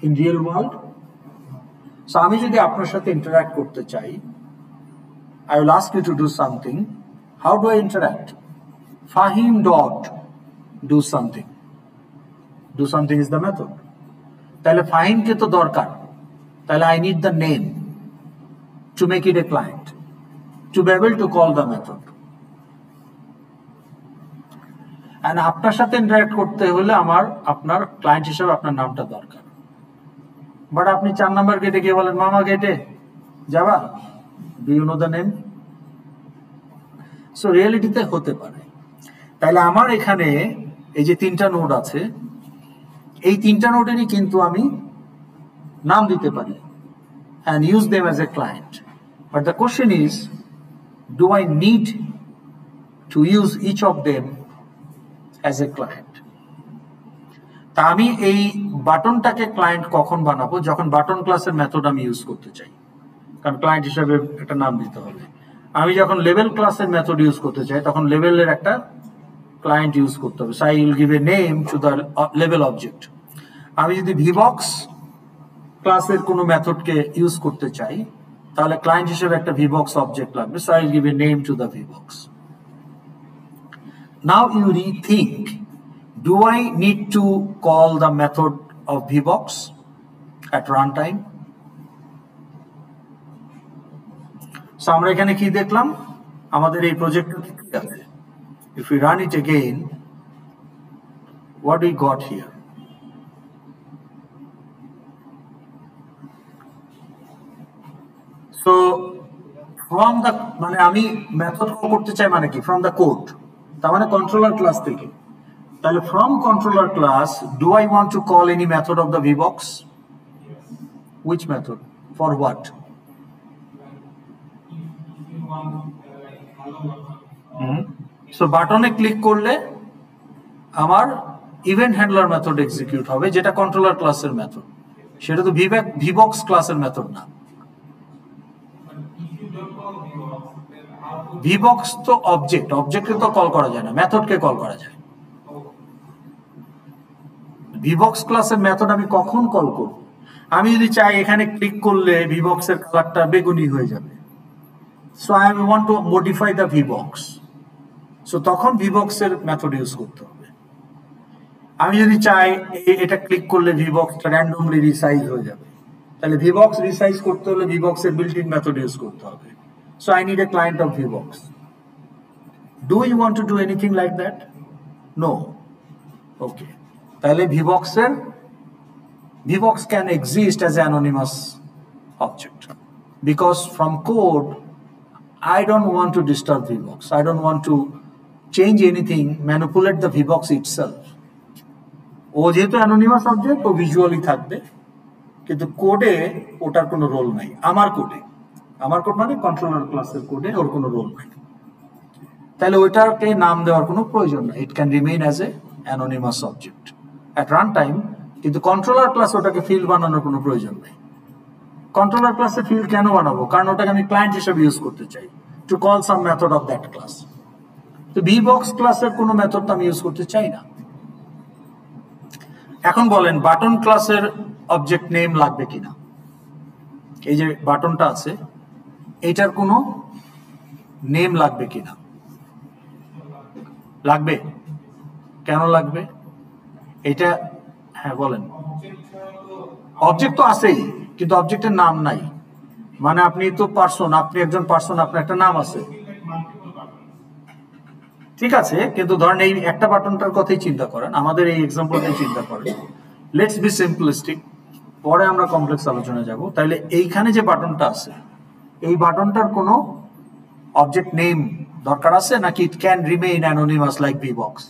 in real world? So আমি যদি আপনার সাথে interact করতে চাই, I will ask you to do something. How do I interact? Fahim dot do something. Do something is the method. তাহলে ফাহিম কে তো দরকার, তাহলে I need the name to make it a client, to be able to call the method. And আপনার সাথে interact করতে হলে আপনার client হিসেবে আপনার নামটা দরকার। বাট আপনি 4 নাম্বার গেটে গিয়ে বলেন, মামা গেটে যাবা, do you know the name? So রিয়েলিটিতে হতে পারে। তাহলে আমার এখানে এই যে 3টা নোড আছে, এই 3টা নোডেরই কিন্তু আমি নাম দিতে পারি and use them as a client. But the question is, do I need to use each of them as a client? তা আমি এই বাটনটাকে ক্লায়েন্ট কখন বানাবো? যখন বাটন ক্লাসের মেথড আমি ইউজ করতে চাই, কারণ ক্লায়েন্ট হিসেবে একটা নাম দিতে হবে। আমি যখন লেভেল ক্লাসের মেথড ইউজ করতে চাই, তখন লেভেলের একটা ক্লায়েন্ট ইউজ করতে হবে। So I will give a name to the লেভেল অবজেক্ট। আমি যদি ভিবক্স ক্লাসের কোনো মেথডকে ইউজ করতে চাই, তাহলে ক্লায়েন্ট হিসেবে একটা ভিবক্স অবজেক্ট লাগবে। So I will give a name to the VBox. Now you rethink, do I need to call the method of VBox at runtime? So আমরা এখানে কি দেখলাম? আমাদের এই প্রজেক্টটা কি আছে? If we run it again, what we got here? So from the মানে আমি মেথড কল করতে চাই মানে কি? From the code, তার মানে কন্ট্রোলার ক্লাস থেকে। তাহলে from controller class, do I want to call any method of the VBox? Which method? For what? So বাটনে ক্লিক করলে আমার ইভেন্ট হ্যান্ডলার মেথড এক্সিকিউট হবে, যেটা কন্ট্রোলার ক্লাসের মেথড, সেটা তো VBox ক্লাসের মেথড না। VBox তো অবজেক্টকে তো কল করা যায় না, মেথডকে কল করা যায়। VBox ক্লাসের মেথড আমি কখন কল করব? আমি যদি চাই এখানে ক্লিক করলে VBox এর কালারটা বেগুনি হয়ে যাবে, so I want two modify the VBox, so তখন VBox এর মেথড ইউজ করতে হবে। আমি যদি চাই এটা ক্লিক করলে VBoxটা র্যান্ডমলি রিসাইজ হয়ে যাবে, তাহলে VBox রিসাইজ করতে হলে VBox এর বিল্ট ইন মেথড ইউজ করতে হবে। So I need a client of VBox. Do you want to do anything like that? No. Okay. তাহলে VBox can exist as an anonymous object, because from code I don't want to disturb VBox. I don't want to change anything, manipulate the VBox itself. ও যেহেতু anonymous object, ও visually থাকবে, কিন্তু কোডে ওটার কোনো role নাই। আমার code মানে controller ক্লাসের কোডে ওর কোনো রোল নাই, তাহলে ওইটাকে নাম দেওয়ার কোনো প্রয়োজন নাই। ইট can remain as a anonymous object at run time, কিন্তু কন্ট্রোলার ক্লাস ওটাকে ফিল্ড বানানোর কোনো প্রয়োজন নাই। কন্ট্রোলার ক্লাসে ফিল্ড কেন বানাবো? কারণ ওটাকে আমি ক্লায়েন্ট হিসেবে ইউজ করতে চাই, to call some method of that class. তো ভিবক্স ক্লাসের কোনো মেথড তো আমি ইউজ করতে চাই না। এখন বলেন বাটন ক্লাসের অবজেক্ট নেম লাগবে কিনা? এই যে বাটনটা আছে এইটার কোনো নেম লাগবে কিনা? লাগবে। কেন লাগবে? এটা হ্যাঁ বলেন। অবজেক্ট তো আছেই, কিন্তু অবজেক্টের নাম নাই। মানে আপনি তো পার্সন, আপনি একজন পার্সন, আপনার একটা নাম আছে, ঠিক আছে, কিন্তু ধরেন এই একটা বাটনটার কথাই চিন্তা করেন, আমাদের এই এক্সাম্পলটাই চিন্তা করেন। লেটস বি সিম্পলিস্টিক, পরে আমরা কমপ্লেক্স আলোচনায় যাব। তাহলে এইখানে যে বাটনটা আছে, এই বাটনটার কোনো অবজেক্ট নেম দরকার আছে নাকি it can remain anonymous like VBox?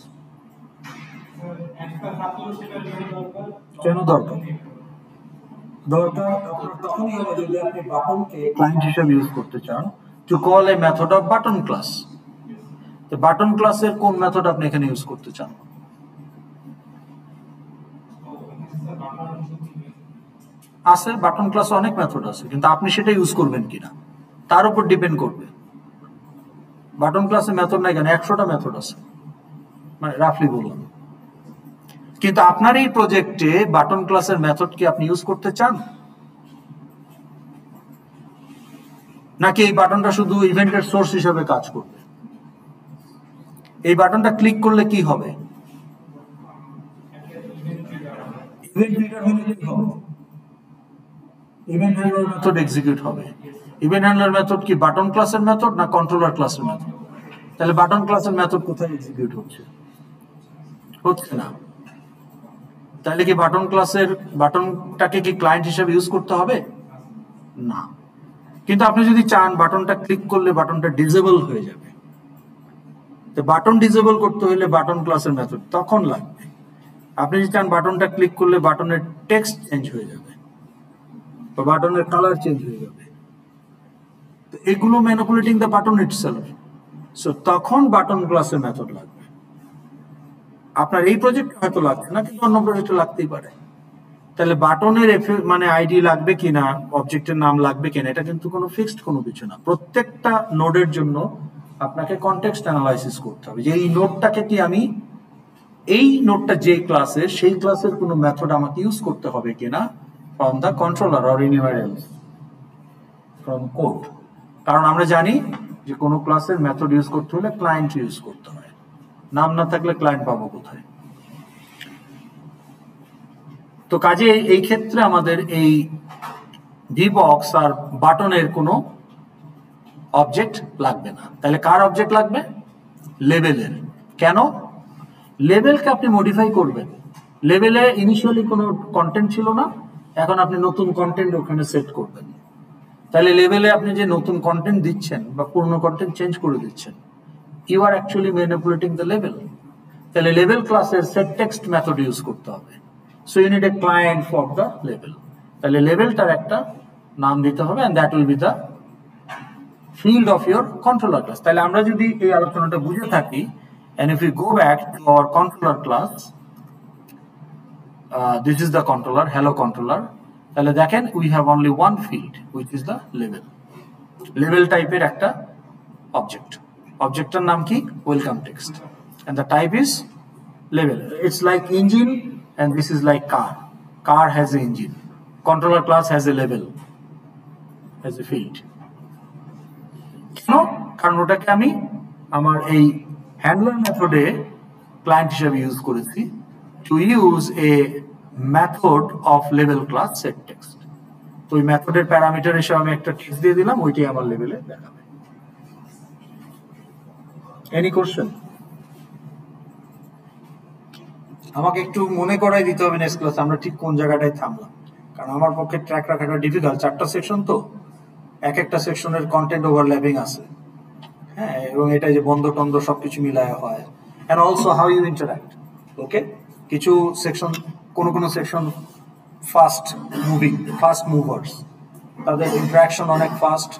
কেন দরকার? দরকার তখনই হবে যদি আপনি বাটনকে ক্লায়েন্ট হিসেবে ইউজ করতে চান, to call A method of button class. তো বাটন ক্লাসের কোন মেথড আপনি এখানে ইউজ করতে চান? আছে, বাটন ক্লাসে অনেক মেথড আছে, কিন্তু আপনি সেটা ইউজ করবেন কিনা তার উপর ডিপেন্ড করবে। বাটন ক্লাসে মেথড নাই কেন? 100টা মেথড আছে, মানে রাফলি বললাম। কিন্তু আপনার এই প্রজেক্টে বাটন ক্লাসের মেথড কি আপনি ইউজ করতে চান, নাকি এই বাটনটা শুধু ইভেন্টের সোর্স হিসেবে কাজ করবে? এই বাটনটা ক্লিক করলে কি হবে? ইভেন্ট ট্রিগার হলে কি হবে? ইভেন্ট হ্যান্ডলার মেথড এক্সিকিউট হবে। ইভেন্ট হ্যান্ডলার মেথড কি বাটন ক্লাসের মেথড না কন্ট্রোলার ক্লাসের মেথড? তাহলে বাটন ক্লাসের মেথড কোথায় এক্সিকিউট হচ্ছে? হচ্ছে না। তাহলে কি বাটন ক্লাসের বাটনটাকে কি ক্লায়েন্ট হিসেবে ইউজ করতে হবে? না। কিন্তু আপনি যদি চান বাটনটা ক্লিক করলে বাটনটা ডিসেবল হয়ে যাবে, তো বাটন ডিসেবল করতে হলে বাটন ক্লাসের মেথড তখন লাগবে। আপনি যদি চান বাটনটা ক্লিক করলে বাটনের টেক্সট চেঞ্জ হয়ে যাবে বা বাটনের কালার চেঞ্জ হয়ে যাবে, তো এগুলো manipulating the button itself, so তখন বাটন ক্লাসের মেথড লাগবে। আপনার এই প্রজেক্ট হয়তো লাগবে না, কিন্তু অন্য প্রজেক্টে লাগতেই পারে। তাহলে বাটনের মানে আইডি লাগবে কিনা, অবজেক্টের নাম লাগবে কিনা, এটা কিন্তু কোনো ফিক্সড কোনো কিছু না। প্রত্যেকটা নোডের জন্য আপনাকে কনটেক্সট অ্যানালাইসিস করতে হবে যে এই নোডটাকে কি আমি, এই নোডটা যে ক্লাসের, সেই ক্লাসের কোনো মেথড আমাকে ইউজ করতে হবে কিনা from the controller or anywhere else from code. কারণ আমরা জানি যে কোনো ক্লাসের মেথড ইউজ করতে হলে ক্লায়েন্ট ইউজ করতে হয়, নাম না থাকলে ক্লায়েন্ট পাবো কোথায়? তো কাজে এই ক্ষেত্রে আমাদের এই ভিবক্স আর বাটনের কোনো অবজেক্ট লাগবে না। তাহলে কার অবজেক্ট লাগবে? লেভেলের। কেন? লেভেলকে আপনি মডিফাই করবেন। লেভেলে ইনিশিয়ালি কোনো কন্টেন্ট ছিল না, এখন আপনি নতুন কন্টেন্ট ওখানে সেট করবেন। তাহলে লেভেলে আপনি যে নতুন কন্টেন্ট দিচ্ছেন বা পুরনো কন্টেন্ট চেঞ্জ করে দিচ্ছেন, you are actually manipulating the level. তাহলে লেভেল ক্লাসের সেট টেক্সট মেথড ইউজ করতে হবে। So you need a client for the level. তাহলে লেভেলটার একটা নাম দিতে হবে, and that will be the field of your controller class. তাহলে আমরা যদি এই আলোচনাটা বুঝে থাকি, and if we go back to our controller class, this is the controller, hello controller. তাহলে দেখেন we have only one field which is the level. Level টাইপের একটা object. Objectটার নাম কি? Welcome text. And the type is level. It's like engine and this is like car. Car has an engine. Controller class has a level, has a field. কারণ ওটাকে আমি আমার এই handler মেথডে ক্লায়েন্ট হিসেবে ইউজ করেছি, to use a method of level class set text. তো ওই মেথডের প্যারামিটার হিসেবে আমি একটা টেক্সট দিয়ে দিলাম, ওইটাই আমার লেভেলে দেখাবে। Any question? আমাকে একটু মনে করাই দিতে হবে নেক্সট ক্লাসে আমরা ঠিক কোন জায়গাটায় থামলাম, কারণ আমার পক্ষে ট্র্যাক রাখাটা ডিফিকাল্ট। 4টা সেকশন, তো এক একটা সেকশনের কন্টেন্ট ওভারল্যাপিং আছে, হ্যাঁ, এবং এটা যে বন্ধ টন্ধ সবকিছু মিলায় হয়, and also how you interact. Okay, কিছু সেকশন, কোনো section fast moving, fast movers, তাদের ইন্টারাকশন অনেক ফাস্ট,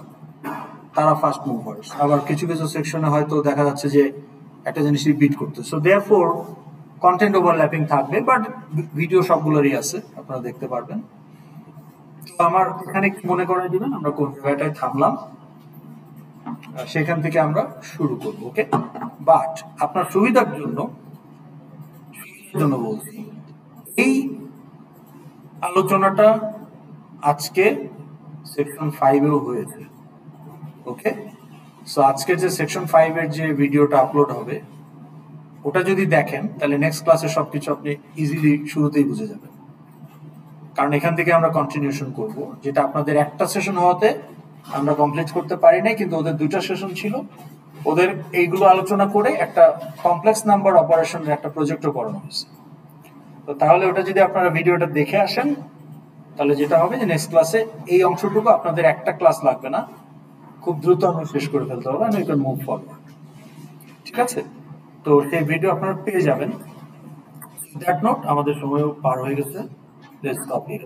তারা ফাস্ট মুভার্স। আবার কিছু কিছু সেকশনে হয়তো দেখা যাচ্ছে যে একটা জিনিস রিপিট করতে, সো দেয়ারফোর কন্টেন্ট ওভারল্যাপিং থাকবে, বাট ভিডিও সবগুলোরই আছে, আপনারা দেখতে পারবেন। তো আমার এখানে কি মনে করাই দিবেন আমরা কোন জায়গাটায় থামলাম, সেখান থেকে আমরা শুরু করব। ওকে, বাট আপনার সুবিধার জন্য বলছি, এই আলোচনাটা আজকে সেকশন 5-এও হয়েছে। ওকে, সো আজকে যে সেকশন 5 এর যে ভিডিওটা আপলোড হবে ওটা যদি দেখেন তাহলে নেক্সট ক্লাসে সবকিছু আপনি ইজিলি শুরুতেই বুঝে যাবেন, কারণ এখান থেকে আমরা কন্টিনিউশন করব, যেটা আপনাদের একটা সেশন হওয়াতে আমরা কমপ্লিট করতে পারি নাই, কিন্তু ওদের 2টা সেশন ছিল, ওদের এইগুলো আলোচনা করে একটা কমপ্লেক্স নাম্বার অপারেশনের একটা প্রজেক্টও করানো হয়েছে। তো তাহলে ওটা যদি আপনারা ভিডিওটা দেখে আসেন তাহলে যেটা হবে যে নেক্সট ক্লাসে এই অংশটুকু আপনাদের একটা ক্লাস লাগবে না, খুব দ্রুত আমরা শেষ করে ফেলতে হবে, and you can move forward। ঠিক আছে, তো সেই ভিডিও আপনারা পেয়ে যাবেন। দ্যাট নোট আমাদের সময়ও পার হয়ে গেছে, লেটস স্টপ হিয়ার।